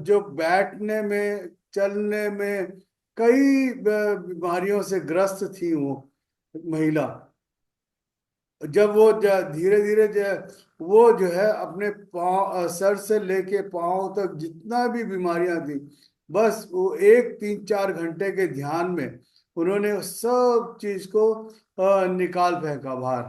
जो बैठने में, चलने में कई बीमारियों से ग्रस्त थी वो महिला, जब वो धीरे धीरे वो जो है अपने पाँव, सर से लेके पाँव तक जितना भी बीमारियां थी, बस वो 1-3-4 घंटे के ध्यान में उन्होंने उस सब चीज को निकाल फेंका बाहर।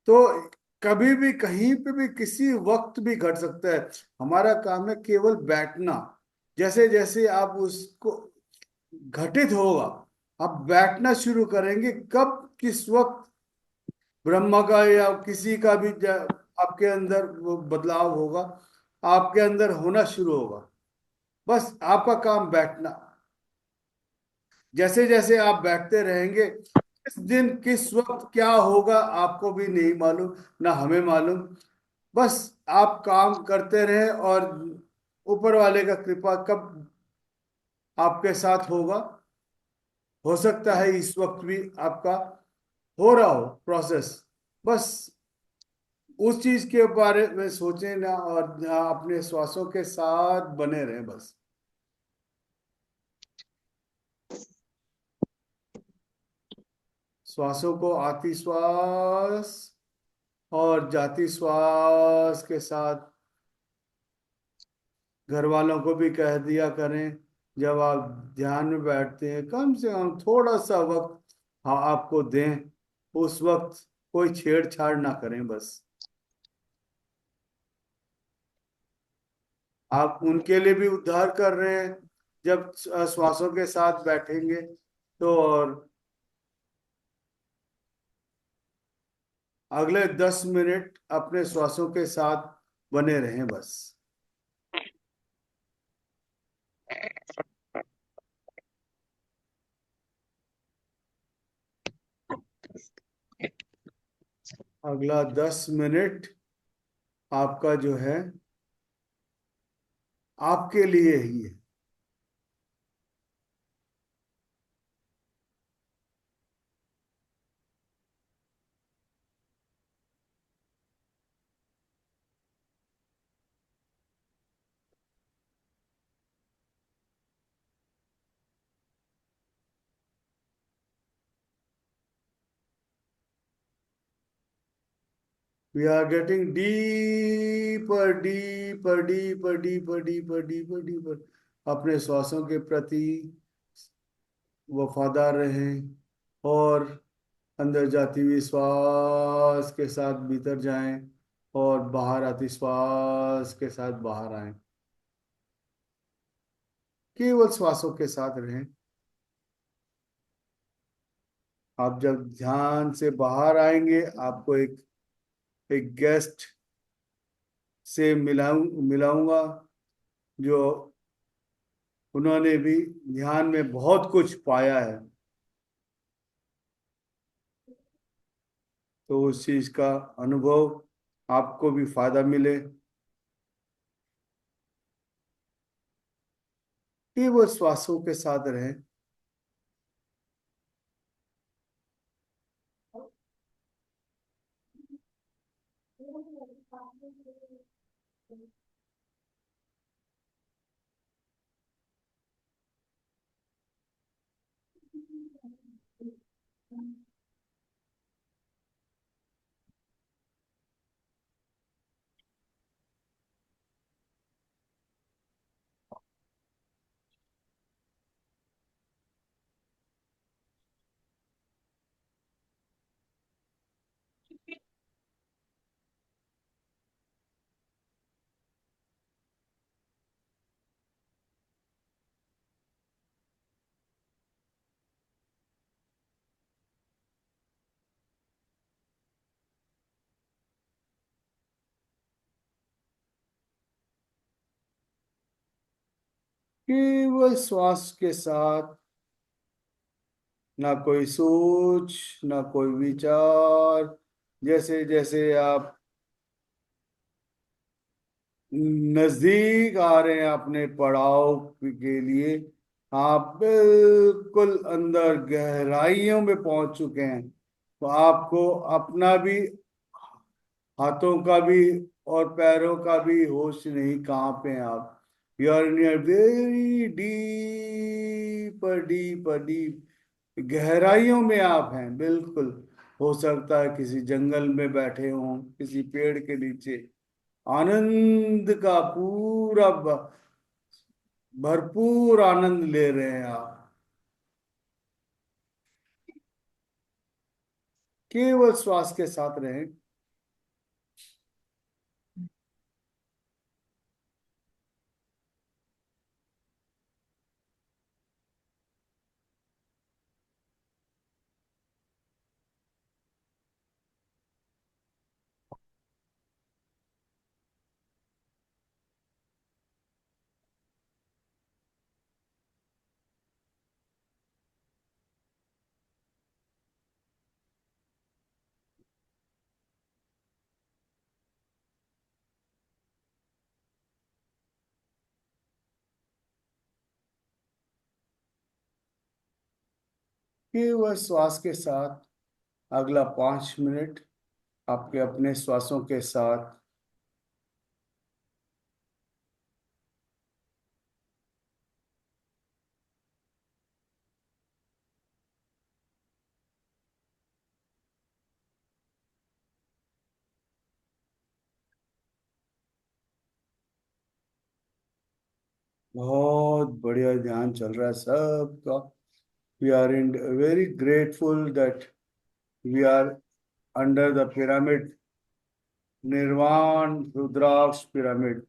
तो कभी भी कहीं पे भी किसी वक्त भी घट सकता है। हमारा काम है केवल बैठना। जैसे जैसे आप उसको घटित होगा, आप बैठना शुरू करेंगे, कब किस वक्त ब्रह्मा का या किसी का भी आपके अंदर वो बदलाव होगा, आपके अंदर होना शुरू होगा। बस आपका काम बैठना। जैसे जैसे आप बैठते रहेंगे, किस दिन किस वक्त क्या होगा आपको भी नहीं मालूम, ना हमें मालूम। बस आप काम करते रहे, और ऊपर वाले का कृपा कब आपके साथ होगा, हो सकता है इस वक्त भी आपका हो रहा हो प्रोसेस। बस उस चीज के बारे में सोचें ना, और अपने श्वासों के साथ बने रहें बस। श्वासों को आती श्वास और जाती श्वास के साथ घर वालों को भी कह दिया करें, जब आप ध्यान में बैठते हैं कम से कम थोड़ा सा वक्त हाँ आपको दें। उस वक्त कोई छेड़छाड़ ना करें बस। आप उनके लिए भी उद्धार कर रहे हैं जब श्वासों के साथ बैठेंगे तो। और अगले 10 मिनट अपने श्वासों के साथ बने रहें बस। अगला 10 मिनट आपका जो है आपके लिए ही है। We are getting deeper, deeper, deeper, deeper, deeper, deeper, deeper. अपने श्वासों के प्रति वफादार रहें और अंदर जाती हुई श्वास के साथ भीतर जाएं और बाहर आती श्वास के साथ बाहर आएं। केवल श्वासों के साथ रहें। आप जब ध्यान से बाहर आएंगे, आपको एक एक गेस्ट से मिलाऊंगा जो उन्होंने भी ध्यान में बहुत कुछ पाया है, तो उस चीज का अनुभव आपको भी फायदा मिले। केवल श्वासों के साथ रहें। केवल श्वास के साथ, ना कोई सोच, ना कोई विचार। जैसे जैसे आप नजदीक आ रहे हैं अपने पड़ाव के लिए, आप बिल्कुल अंदर गहराइयों में पहुंच चुके हैं। तो आपको अपना भी, हाथों का भी और पैरों का भी होश नहीं, कहाँ पे हैं आप। You are in your very deep deep deep, गहराइयों में आप हैं बिल्कुल। हो सकता है किसी जंगल में बैठे हों, किसी पेड़ के नीचे, आनंद का पूरा भरपूर आनंद ले रहे हैं आप। केवल श्वास के साथ रहें। केवल श्वास के साथ अगला 5 मिनट आपके अपने श्वासों के साथ बहुत बढ़िया ध्यान चल रहा है सबका। We are in very grateful that we are under the pyramid, Nirvana Rudraksha pyramid.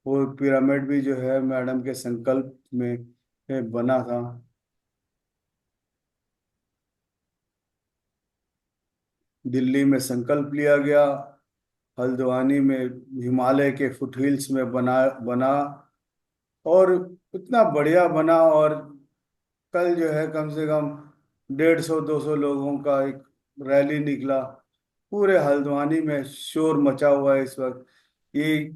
वो पिरामिड भी जो है मैडम के संकल्प में बना था। दिल्ली में संकल्प लिया गया, हल्द्वानी में हिमालय के फुटहिल्स में बना बना और इतना बढ़िया बना। और कल जो है कम से कम 150-200 लोगों का एक रैली निकला पूरे हल्द्वानी में शोर मचा हुआ है इस वक्त। ये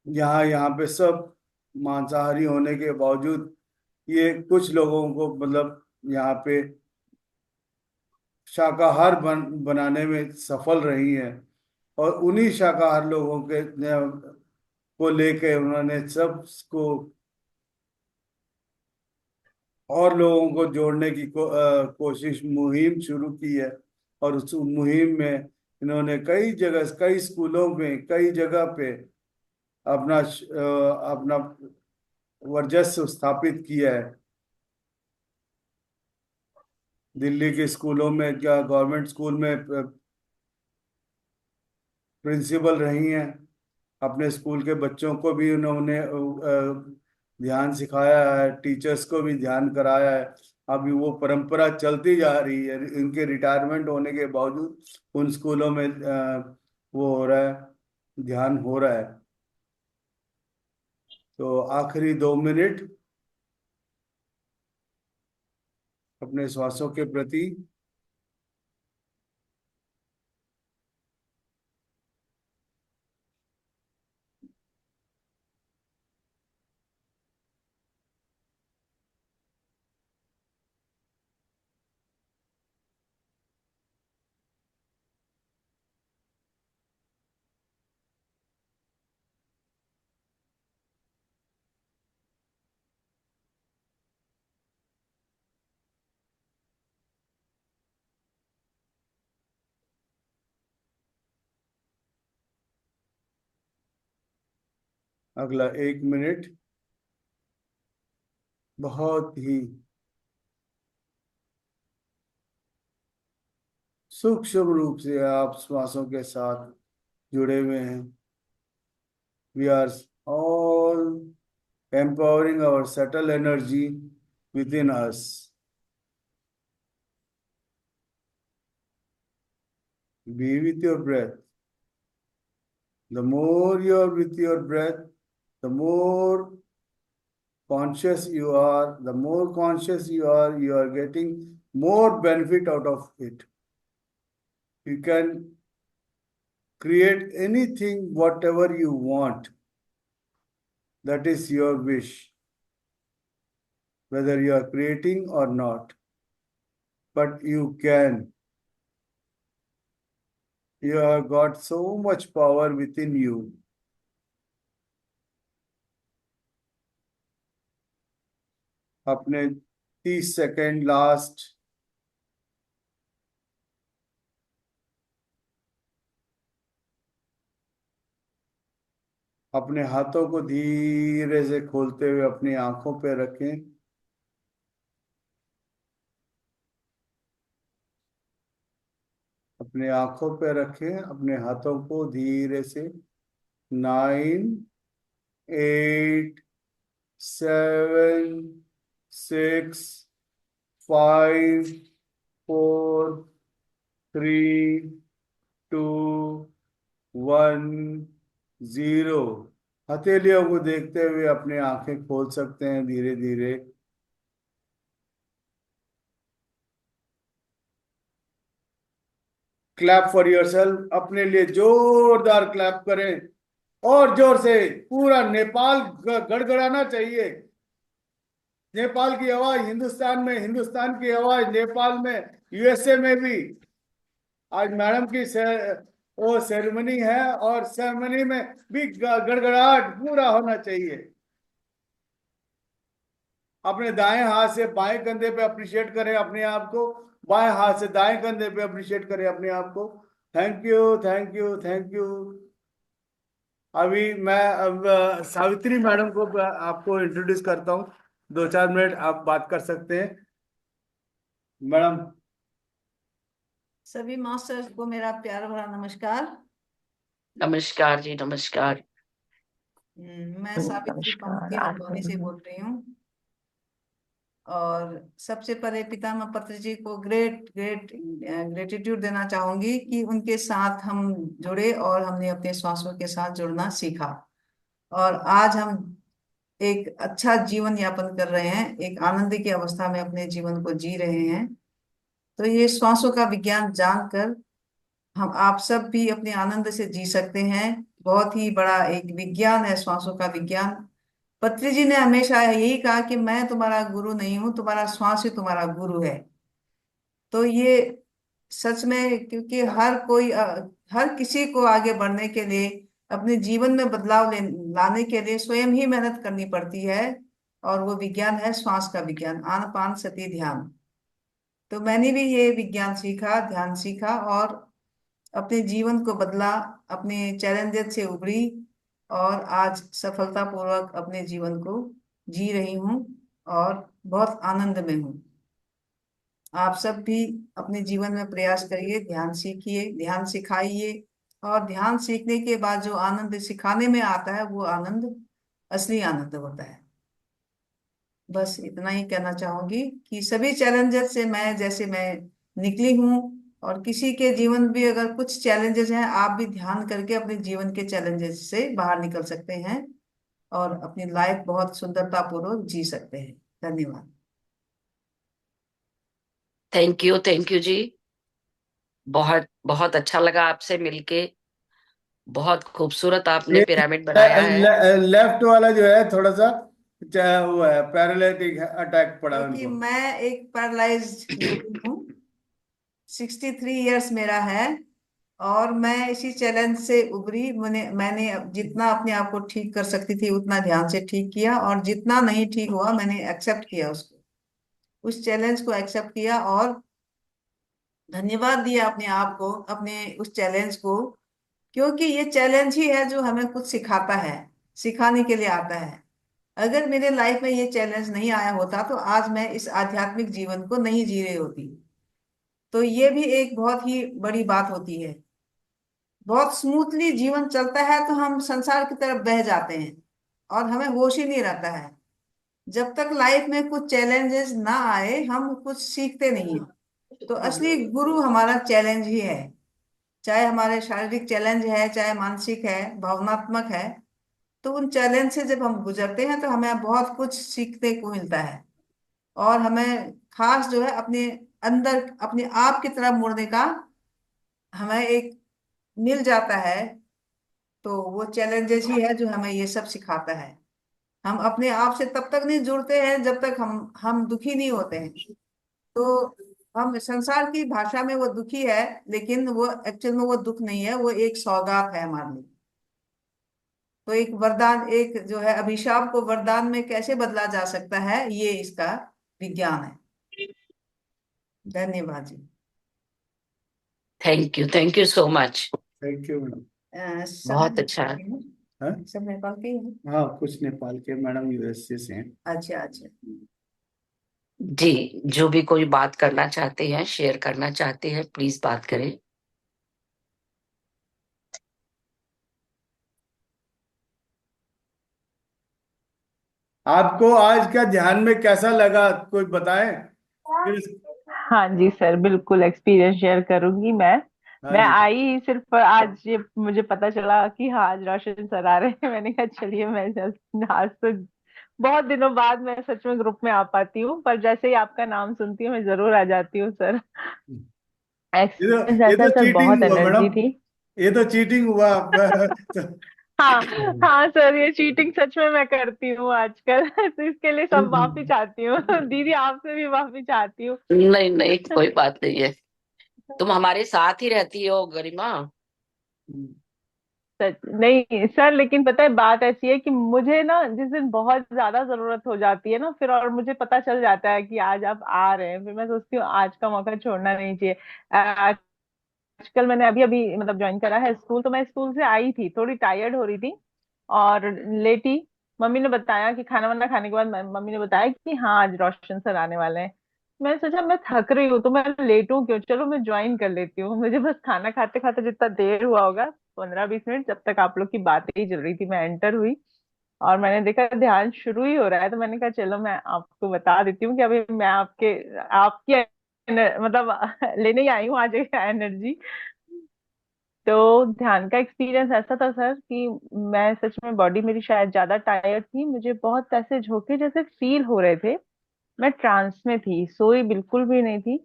यहाँ पे सब मांसाहारी होने के बावजूद ये कुछ लोगों को मतलब यहाँ पे शाकाहार बनाने में सफल रही हैं। और उन्हीं शाकाहार लोगों के को लेके उन्होंने सबको और लोगों को जोड़ने की कोशिश मुहिम शुरू की है। और उस मुहिम में इन्होंने कई जगह, कई स्कूलों में, कई जगह पे अपना वर्चस्व स्थापित किया है। दिल्ली के स्कूलों में, क्या गवर्नमेंट स्कूल में प्रिंसिपल रही हैं। अपने स्कूल के बच्चों को भी उन्होंने ध्यान सिखाया है, टीचर्स को भी ध्यान कराया है। अभी वो परंपरा चलती जा रही है। इनके रिटायरमेंट होने के बावजूद उन स्कूलों में वो हो रहा है, ध्यान हो रहा है। तो आखिरी 2 मिनट अपने श्वासों के प्रति अगला 1 मिनट बहुत ही सूक्ष्म रूप से आप श्वासों के साथ जुड़े हुए हैं। We are all empowering our subtle energy within us. Be with your breath. The more you are with your breath, the more conscious you are, you are getting more benefit out of it. You can create anything, whatever you want. That is your wish, whether you are creating or not. But you can. You have got so much power within you. अपने 30 second last. अपने हाथों को धीरे से खोलते हुए अपनी आंखों पे रखें। अपने आंखों पे रखें, अपने हाथों को धीरे से। 9, 8, 7, 6, 5, 4, 3, 2, 1, 0। हथेलियों को देखते हुए अपनी आंखें खोल सकते हैं धीरे धीरे। क्लैप फॉर योरसेल्फ, अपने लिए जोरदार क्लैप करें और जोर से। पूरा नेपाल गड़गड़ाना चाहिए। नेपाल की आवाज हिंदुस्तान में, हिंदुस्तान की आवाज नेपाल में, यूएसए में भी। आज मैडम की वो सेरेमनी है और सेरेमनी में भी गड़गड़ाहट पूरा होना चाहिए। अपने दाएं हाथ से बाएं कंधे पे अप्रिशिएट करें अपने आप को, बाएं हाथ से दाएं कंधे पे अप्रिशिएट करें अपने आप को। Thank you, thank you, thank you. अभी मैं सावित्री मैडम को आपको इंट्रोड्यूस करता हूँ। 2-4 मिनट आप बात कर सकते हैं मैडम। सभी मास्टर्स को मेरा प्यार भरा नमस्कार। नमस्कार जी, नमस्कार। मैं सावित्री पंथी हल्द्वानी से बोल रही हूँ। और सबसे पहले पितामह पत्र जी को ग्रेटिट्यूड देना चाहूंगी कि उनके साथ हम जुड़े और हमने अपने श्वासों के साथ जुड़ना सीखा और आज हम एक अच्छा जीवन यापन कर रहे हैं, एक आनंद की अवस्था में अपने जीवन को जी रहे हैं। तो ये श्वासों का विज्ञान जानकर हम आप सब भी अपने आनंद से जी सकते हैं। बहुत ही बड़ा एक विज्ञान है, श्वासों का विज्ञान। पत्री जी ने हमेशा यही कहा कि मैं तुम्हारा गुरु नहीं हूं, तुम्हारा श्वास ही तुम्हारा गुरु है। तो ये सच में, क्योंकि हर कोई हर किसी को आगे बढ़ने के लिए, अपने जीवन में बदलाव लाने के लिए स्वयं ही मेहनत करनी पड़ती है। और वो विज्ञान है श्वास का विज्ञान, आनापान सति ध्यान। तो मैंने भी ये विज्ञान सीखा, ध्यान सीखा, और अपने जीवन को बदला, अपने चैलेंजेस से उभरी, और आज सफलतापूर्वक अपने जीवन को जी रही हूँ और बहुत आनंद में हूँ। आप सब भी अपने जीवन में प्रयास करिए, ध्यान सीखिए, ध्यान सिखाइए, और ध्यान सीखने के बाद जो आनंद सिखाने में आता है वो आनंद असली आनंद होता है। बस इतना ही कहना चाहूंगी कि सभी चैलेंजेस से मैं निकली हूँ, और किसी के जीवन में भी अगर कुछ चैलेंजेस हैं, आप भी ध्यान करके अपने जीवन के चैलेंजेस से बाहर निकल सकते हैं और अपनी लाइफ बहुत सुंदरता पूर्वक जी सकते हैं। धन्यवाद। थैंक यू जी। बहुत बहुत अच्छा लगा आपसे मिलके। बहुत खूबसूरत आपने ये पिरामिड बनाया है। लेफ्ट वाला जो है थोड़ा सा वो है, पैरालिटिक अटैक पड़ा क्योंकि उनको। मैं एक पैरालाइज्ड लेडी हूँ, 63 इयर्स मेरा है, और मैं इसी चैलेंज से उभरी। मैंने जितना अपने आप को ठीक कर सकती थी उतना ध्यान से ठीक किया, और जितना नहीं ठीक हुआ मैंने एक्सेप्ट किया उसको, उस चैलेंज को एक्सेप्ट किया, और धन्यवाद दिया अपने आप को, अपने उस चैलेंज को। क्योंकि ये चैलेंज ही है जो हमें कुछ सिखाता है, सिखाने के लिए आता है। अगर मेरे लाइफ में ये चैलेंज नहीं आया होता तो आज मैं इस आध्यात्मिक जीवन को नहीं जी रही होती। तो ये भी एक बहुत ही बड़ी बात होती है। बहुत स्मूथली जीवन चलता है तो हम संसार की तरफ बह जाते हैं और हमें होश ही नहीं रहता है। जब तक लाइफ में कुछ चैलेंजेस ना आए हम कुछ सीखते नहीं हैं। तो असली गुरु हमारा चैलेंज ही है, चाहे हमारे शारीरिक चैलेंज है, चाहे मानसिक है, भावनात्मक है। तो उन चैलेंज से जब हम गुजरते हैं तो हमें बहुत कुछ सीखने को मिलता है, और हमें खास जो है अपने अंदर अपने आप की तरफ मुड़ने का हमें एक मिल जाता है। तो वो चैलेंजेस ही है जो हमें ये सब सिखाता है। हम अपने आप से तब तक नहीं जुड़ते हैं जब तक हम दुखी नहीं होते हैं। तो हम संसार की भाषा में वो दुखी है, लेकिन वो एक्चुअल में वो दुख नहीं है, वो एक सौगात है हमारे लिए। तो एक वरदान, एक जो है अभिशाप को वरदान में कैसे बदला जा सकता है, ये इसका विज्ञान है। धन्यवाद जी। Thank you so much. Thank you madam. सब बहुत अच्छा। नेपाल के हैं? हाँ सब नेपाल के ही हैं? हाँ, कुछ नेपाल के, मैडम यूएसए से हैं। अच्छा अच्छा। जी, जो भी कोई बात करना चाहते हैं, शेयर करना चाहते हैं, प्लीज बात करें। आपको आज का ध्यान में कैसा लगा, कोई बताएं फिर। हाँ जी सर, बिल्कुल एक्सपीरियंस शेयर करूंगी मैं। हाँ मैं जी। आई ही सिर्फ आज ये मुझे पता चला कि हाँ आज रोशन सर आ रहे हैं। मैंने कहा चलिए मैं आज तो बहुत दिनों बाद मैं सच में ग्रुप में आ पाती हूँ, पर जैसे ही आपका नाम सुनती हूँ मैं जरूर आ जाती हूँ सर। एक्सपीरियंस ये ऐसा तो सर, चीटिंग बहुत हुआ एनर्जी मैडम, थी। ये तो चीटिंग हुआ। हाँ हाँ सर, ये चीटिंग सच में मैं करती हूँ आजकल। तो इसके लिए सब माफी चाहती हूँ। दीदी आपसे भी माफी चाहती हूँ। नहीं नहीं, कोई बात नहीं है। तुम हमारे साथ ही रहती हो गरिमा। सच नहीं सर, लेकिन पता है बात ऐसी है कि मुझे ना जिस दिन बहुत ज्यादा जरूरत हो जाती है ना, फिर और मुझे पता चल जाता है कि आज आप आ रहे हैं, फिर मैं सोचती हूँ आज का मौका छोड़ना नहीं चाहिए। आजकल मैंने अभी अभी मतलब ज्वाइन करा है स्कूल, तो मैं स्कूल से आई थी थोड़ी टायर्ड हो रही थी और लेटी। मम्मी ने बताया कि खाना वाना खाने के बाद मम्मी ने बताया कि हाँ आज रोशन सर आने वाले हैं। मैं सोचा मैं थक रही हूँ तो मैं लेटूं क्यों, चलो मैं ज्वाइन कर लेती हूँ। मुझे बस खाना खाते खाते जितना देर हुआ होगा, 15-20 मिनट, जब तक आप लोग की बातें ही चल रही थी मैं एंटर हुई और मैंने देखा ध्यान शुरू ही हो रहा है। तो मैंने कहा चलो मैं आपको बता देती हूँ कि अभी मैं आपकी मतलब लेने ही आई हूँ आज एनर्जी। तो ध्यान का एक्सपीरियंस ऐसा था सर कि मैं सच में बॉडी मेरी शायद ज्यादा टायर्ड थी, मुझे बहुत ऐसे झोंके जैसे फील हो रहे थे। मैं ट्रांस में थी, सोई बिल्कुल भी नहीं थी।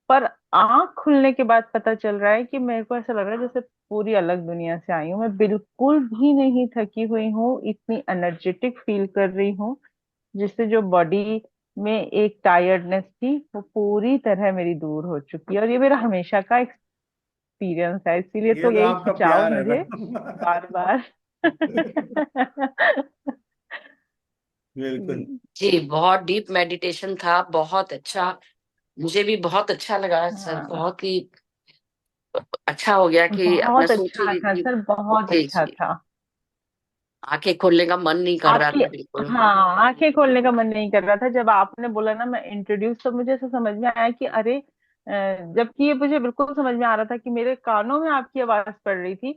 पर आंख खुलने के बाद पता चल रहा है कि मेरे को ऐसा लग रहा है जैसे पूरी अलग दुनिया से आई हूँ। मैं बिल्कुल भी नहीं थकी हुई हूँ, इतनी एनर्जेटिक फील कर रही हूँ, जिससे जो बॉडी में एक टायर्डनेस थी वो पूरी तरह मेरी दूर हो चुकी है। और ये मेरा हमेशा का एक्सपीरियंस है, इसीलिए ये तो तो यही आपका खिंचाव प्यार है मुझे मैडम। बार बार। बिल्कुल। जी, बहुत डीप मेडिटेशन था, बहुत अच्छा। मुझे भी बहुत अच्छा लगा सर, हाँ, बहुत ही अच्छा हो गया कि अब मैं बहुत सोच अच्छा रही था थी। सर, बहुत जी अच्छा जी, था। आंखें खोलने का मन नहीं कर रहा आपकी, था बिल्कुल। हाँ, आंखें खोलने का मन नहीं कर रहा था। जब आपने बोला ना मैं इंट्रोड्यूस, तो मुझे ऐसा समझ में आया कि अरे, जबकि ये मुझे बिल्कुल समझ में आ रहा था कि मेरे कानों में आपकी आवाज पड़ रही थी,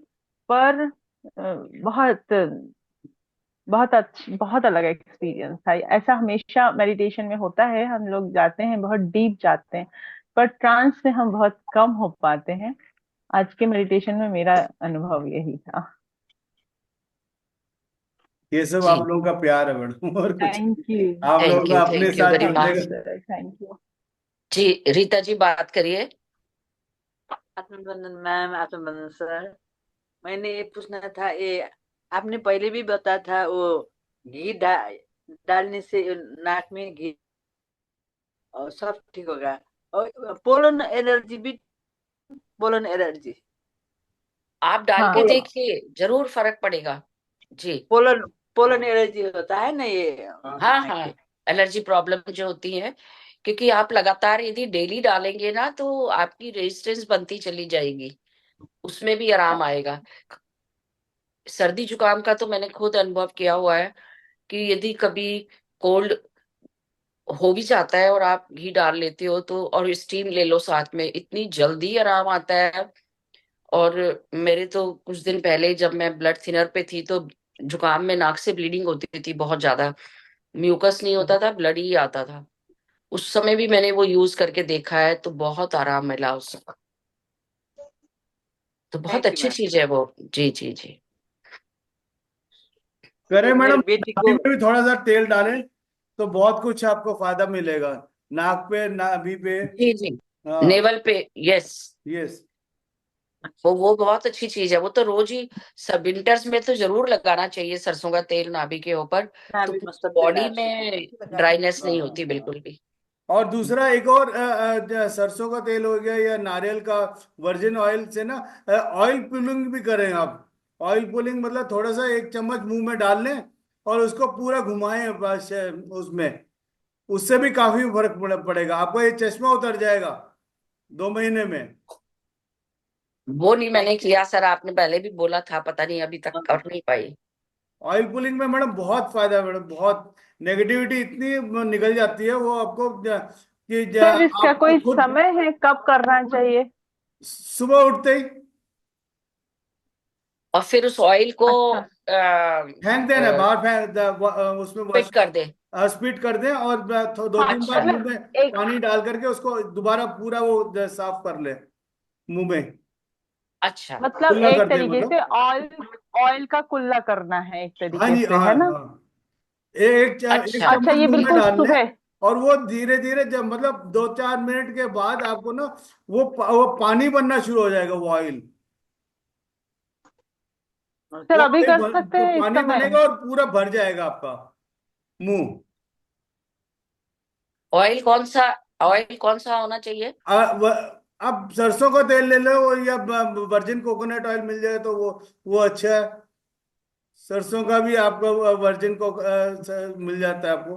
पर बहुत बहुत बहुत अलग एक्सपीरियंस था। ऐसा हमेशा मेडिटेशन में होता है, हम लोग जाते हैं बहुत डीप जाते हैं, पर ट्रांस में हम बहुत कम हो पाते हैं। आज के मेडिटेशन में मेरा अनुभव यही था। ये सब जी, आप लोगों का प्यार है मैडम, और कुछ नहीं। Thank you. आप लोगों का अपने थैंक यू साथ वेरी थैंक जुड़ने यू मच। का। Sir, thank you. जी, रीता जी बात करिए। आत्मबंधन मैम, आत्मबंधन सर। मैंने ये पूछना था, ये आपने पहले भी बताया था, वो घी डालने से नाक में घी और सब ठीक होगा। और पोलन एलर्जी भी, पोलन एलर्जी, आप डाल के हाँ, देखिए, जरूर फर्क पड़ेगा। जी, पोलन पोलन एलर्जी होता है ना ये हाँ नाक हाँ, पे। एलर्जी प्रॉब्लम जो होती है, क्योंकि आप लगातार यदि डेली डालेंगे ना तो आपकी रेजिस्टेंस बनती चली जाएगी, उसमें भी आराम आएगा। सर्दी जुकाम का तो मैंने खुद अनुभव किया हुआ है कि यदि कभी कोल्ड हो भी जाता है और आप घी डाल लेते हो तो, और स्टीम ले लो साथ में, इतनी जल्दी आराम आता है। और मेरे तो कुछ दिन पहले जब मैं ब्लड थिनर पे थी तो जुकाम में नाक से ब्लीडिंग होती थी बहुत ज्यादा, म्यूकस नहीं होता था, ब्लड ही आता था। उस समय भी मैंने वो यूज करके देखा है तो बहुत आराम मिला उससे। तो बहुत थैंक यू अच्छी मैम। चीज है वो। जी जी जी। करें मेरे मैडम, बेटी नाभि को। में भी थोड़ा सा तेल डालें तो बहुत कुछ आपको फायदा मिलेगा। नाक पे, नाभि पे। जी जी, हाँ। नेवल पे, यस। यस। वो बहुत अच्छी चीज है, वो तो रोज ही सब विंटर्स में तो जरूर लगाना चाहिए सरसों का तेल नाभि के ऊपर। मैं तो भी पूरी मस्तक बॉडी देना में लगाते हैं। ड्राइनेस हाँ नहीं हाँ होती हाँ। बिल्कुल भी। और दूसरा एक और सरसों का तेल हो गया या नारियल का वर्जिन ऑयल से ना, ऑयल पुलिंग भी करें आप। ऑयल पुलिंग मतलब थोड़ा सा एक चम्मच मुंह में डाल लें और उसको पूरा घुमाएं बस, उसमें, उससे भी काफी फर्क पड़ेगा आपको। ये चश्मा उतर जाएगा 2 महीने में। वो नहीं मैंने थैंक यू। किया सर, आपने पहले भी बोला था, पता नहीं अभी तक कर नहीं पाई। ऑयल पुलिंग में मैडम बहुत फायदा है मैडम, बहुत नेगेटिविटी इतनी निकल जाती है वो आपको, कि सर इसका आपको कोई खुद समय है कब करना चाहिए? सुबह उठते ही और फिर उस ऑयल को अच्छा। फेंक देना है बाहर, फेंक उसमें फिट वॉश, कर दे। स्पीड कर दें और दो हाँ, तीन बार अच्छा मुंह में मतलब एक, पानी डाल करके उसको दोबारा पूरा वो साफ कर ले, मुंह में अच्छा मतलब कुल्ला एक कर दे तरीके से मतलब। ऑयल, ऑयल का कुल्ला करना है एक हाँ तरीके जी, से, हाँ है ना? हाँ। एक अच्छा। अच्छा, चम्मच ये मुंह में बिल्कुल डाल लें। सुबह? और वो धीरे धीरे जब मतलब 2-4 मिनट के बाद आपको ना वो पानी बनना शुरू हो जाएगा, वो ऑयल। सर वो अभी ऑयल कर सकते हैं इस पानी समय? बनेगा और पूरा भर जाएगा आपका मुंह। ऑयल कौन सा, ऑयल कौन सा होना चाहिए? अब सरसों का तेल ले लो या वर्जिन कोकोनट ऑयल मिल जाए तो वो अच्छा है। सरसों का भी आपको वर्जिन को मिल जाता है आपको,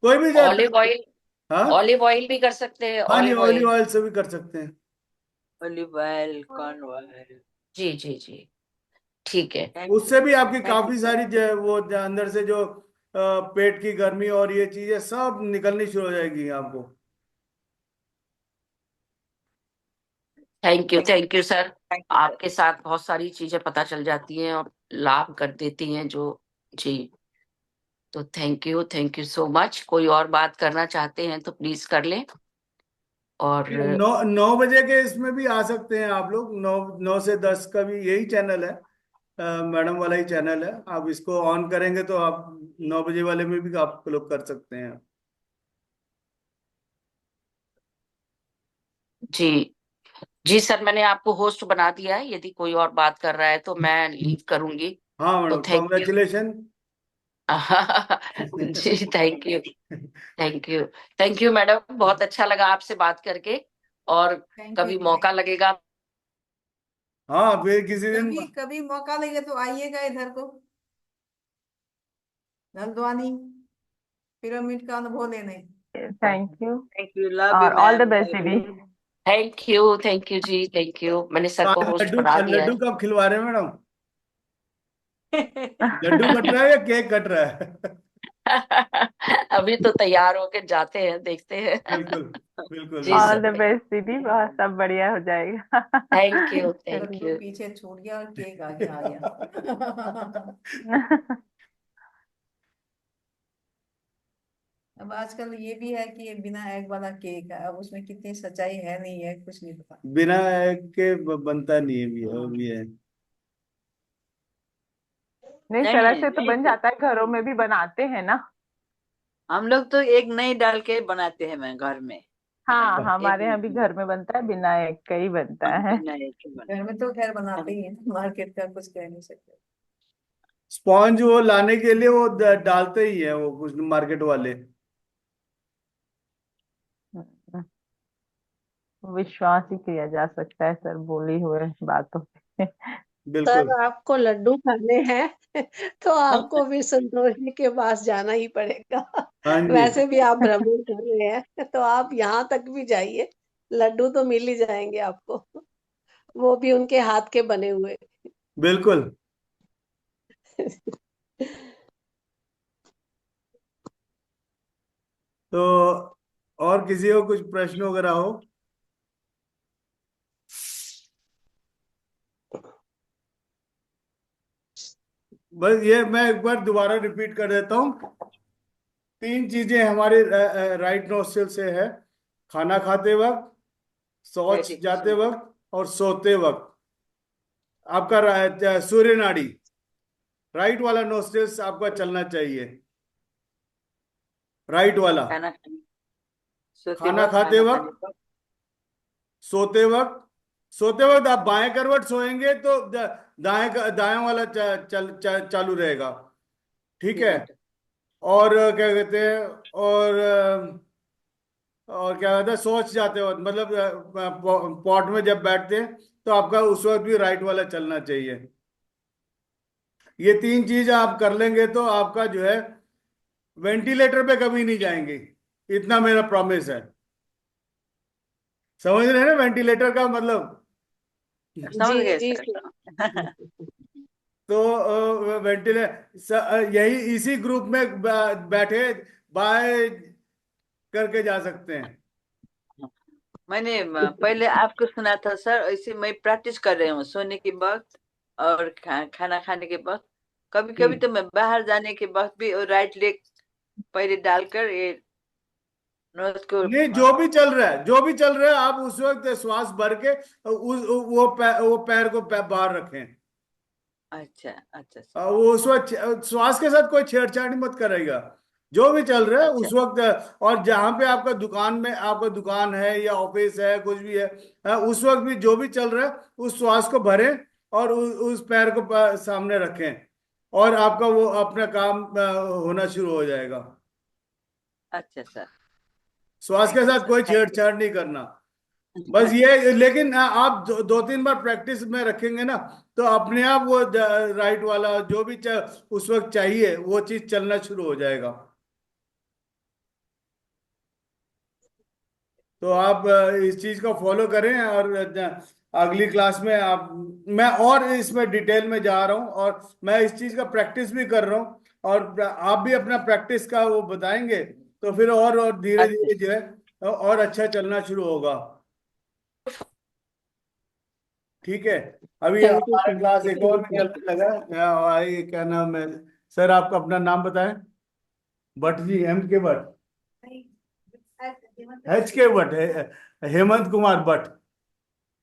कोई भी जाता ऑलिव है। ऑयल, हाँ। ऑलिव ऑयल भी कर सकते हैं, हाँ जी, ऑलिव ऑलिव ऑयल। ऑयल से भी कर सकते हैं। Olive oil, corn oil. जी जी जी, ठीक है। Thank you. उससे भी आपकी थैंक यू काफी सर। सारी अंदर से जो पेट की गर्मी और ये चीजें सब निकलनी शुरू हो जाएगी आपको। Thank thank you sir. Thank you sir. आपके साथ बहुत सारी चीजें पता चल जाती हैं और लाभ कर देती हैं जो। जी, तो थैंक यू सो मच। कोई और बात करना चाहते हैं तो प्लीज कर लें। और 9 9 बजे के इसमें भी आ सकते हैं आप लोग, 9 9 से 10 का भी यही चैनल है, मैडम वाला ही चैनल है। आप इसको ऑन करेंगे तो आप 9 बजे वाले में भी आप लोग कर सकते हैं। जी जी सर, मैंने आपको होस्ट बना दिया है। यदि कोई और बात कर रहा है तो मैं लीव करूंगी। हाँ तो मैडम, थैंक यू। कॉन्ग्रेचुलेशन। जी thank you, thank you, thank you madam, बहुत अच्छा लगा आपसे बात करके। और थैंक यू। कभी मौका लगेगा। हाँ फिर किसी दिन। कभी कभी मौका लगे तो आइएगा इधर को, हल्द्वानी पिरामिड का अनुभव लेने। Thank you thank you, love you और all the ma'am, best love दीदी। यू। थैंक यू जी, थैंक यू। मैंने सर को होस्ट लड्डू बना दिया लड्डू है। कब खिलवा रहे हैं मैडम? लड्डू कट रहा है या केक कट रहा है? अभी तो तैयार होके जाते हैं, देखते हैं। बिल्कुल बिल्कुल जी ऑल बिल्कुल। द सर, बेस्ट दीदी, बहुत सब बढ़िया हो जाएगा। थैंक यू, थैंक लड्डू यू। पीछे छूट गया और केक आगे आ गया। अब आजकल ये भी है कि ये बिना एग वाला केक है, अब उसमें कितनी सच्चाई है नहीं है कुछ नहीं पता। बिना एग के बनता नहीं है, भी है वो भी है। नहीं, नहीं तरह नहीं से तो नहीं बन सर, जाता है, घरों में भी बनाते हैं ना। हम लोग तो एक नहीं डाल के बनाते हैं मैं घर में। हाँ, एक हमारे यहाँ भी नहीं, घर में बनता है, बिना एग का ही बनता हाँ, है। बिना एक के घर में तो खैर बनाते हम। ही है, मार्केट का कुछ कह नहीं सकते। स्पॉन्ज वो लाने के लिए वो डालते ही है वो कुछ मार्केट वाले। विश्वास ही किया जा सकता है सर बोली हुए बातों पे। बिल्कुल। सर आपको लड्डू खाने हैं तो आपको भी संतोष जी के पास जाना ही पड़ेगा। हाँ जी। वैसे भी आप भ्रमण कर रहे हैं तो आप यहाँ तक भी जाइए, लड्डू तो मिल ही जाएंगे आपको, वो भी उनके हाथ के बने हुए। बिल्कुल। तो और किसी को कुछ प्रश्न वगैरह हो? बस ये मैं एक बार दोबारा रिपीट कर देता हूँ। 3 चीजें हमारे राइट नोस्ट्रिल से है: खाना खाते वक्त, शौच जाते मेडिटेशन। वक्त और सोते वक्त। आपका सूर्य नाड़ी राइट वाला नोस्ट्रिल्स आपका चलना चाहिए, राइट वाला। खाना खाने, सोते खाना वक्त, खाते खाना खाने वक्त, पर। सोते वक्त। सोते वक्त आप बाएं करवट सोएंगे तो दाएं वाला चालू रहेगा। ठीक ठीक है। है तो। और क्या कहते हैं, और क्या कहते हैं, सोच जाते हो मतलब पॉट में जब बैठते हैं तो आपका उस वक्त भी राइट वाला चलना चाहिए। ये 3 चीज आप कर लेंगे तो आपका जो है वेंटिलेटर पे कभी नहीं जाएंगे, इतना मेरा प्रॉमिस है। समझ रहे हैं ना वेंटिलेटर का मतलब? समझ जी गए जी सर। सर। तो वेंटिलेटर यही इसी ग्रुप में बैठे बाय करके जा सकते हैं। मैंने पहले आपको सुना था सर, ऐसे मैं प्रैक्टिस कर रही हूँ सोने के वक्त और खाना खाने के वक्त। कभी कभी हम्म। तो मैं बाहर जाने के वक्त भी राइट लेग पहले डालकर ये नोज को नहीं, जो भी चल रहा है, जो भी चल रहा है, आप उस वक्त श्वास भर के वो पैर को बाहर रखें। अच्छा अच्छा सर। वो उस वक्त श्वास के साथ कोई छेड़छाड़ मत करेगा, जो भी चल रहा है अच्छा उस वक्त। और जहां पे आपका दुकान में आपका दुकान है या ऑफिस है कुछ भी है, उस वक्त भी जो भी चल रहा है उस श्वास को भरें और उस पैर को सामने रखें और आपका वो अपना काम होना शुरू हो जाएगा। अच्छा सर। श्वास के थैंक यू साथ सर, कोई थैंक छेड़छाड़ नहीं करना। यू। बस ये, लेकिन आप 2-3 बार प्रैक्टिस में रखेंगे ना तो अपने आप वो राइट वाला जो भी उस वक्त चाहिए वो चीज चलना शुरू हो जाएगा। तो आप इस चीज को फॉलो करें और अगली क्लास में आप, मैं और इसमें डिटेल में जा रहा हूँ और मैं इस चीज का प्रैक्टिस भी कर रहा हूँ और आप भी अपना प्रैक्टिस का वो बताएंगे तो फिर और धीरे अच्छा धीरे जो है और अच्छा चलना शुरू होगा। ठीक है। अभी थैंक यू हमारा क्लास एक और निकलने लगा क्या नाम है सर आपका? अपना नाम बताएं। भट्ट जी, एम के भट्ट, एच के भट्ट है, हेमंत कुमार भट्ट।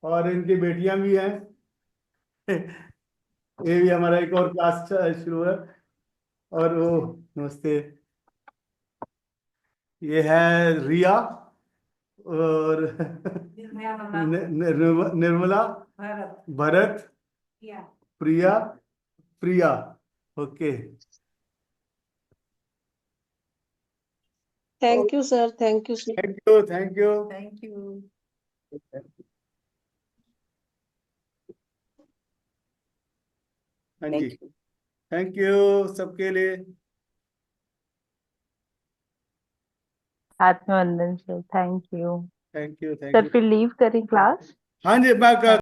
और इनकी बेटियां भी हैं। ये भी हमारा एक और क्लास शुरू है। और वो, नमस्ते, ये है रिया और Nirmala, Bharat, Priya, Priya. Okay, thank you sir, thank you sir. Thank you, thank you. Thank you. हाँ जी, थैंक यू सबके लिए। आत्मवंदन sir, thank you. Thank you, thank sir you. फिर लीव करें क्लास? हाँ जी, मैं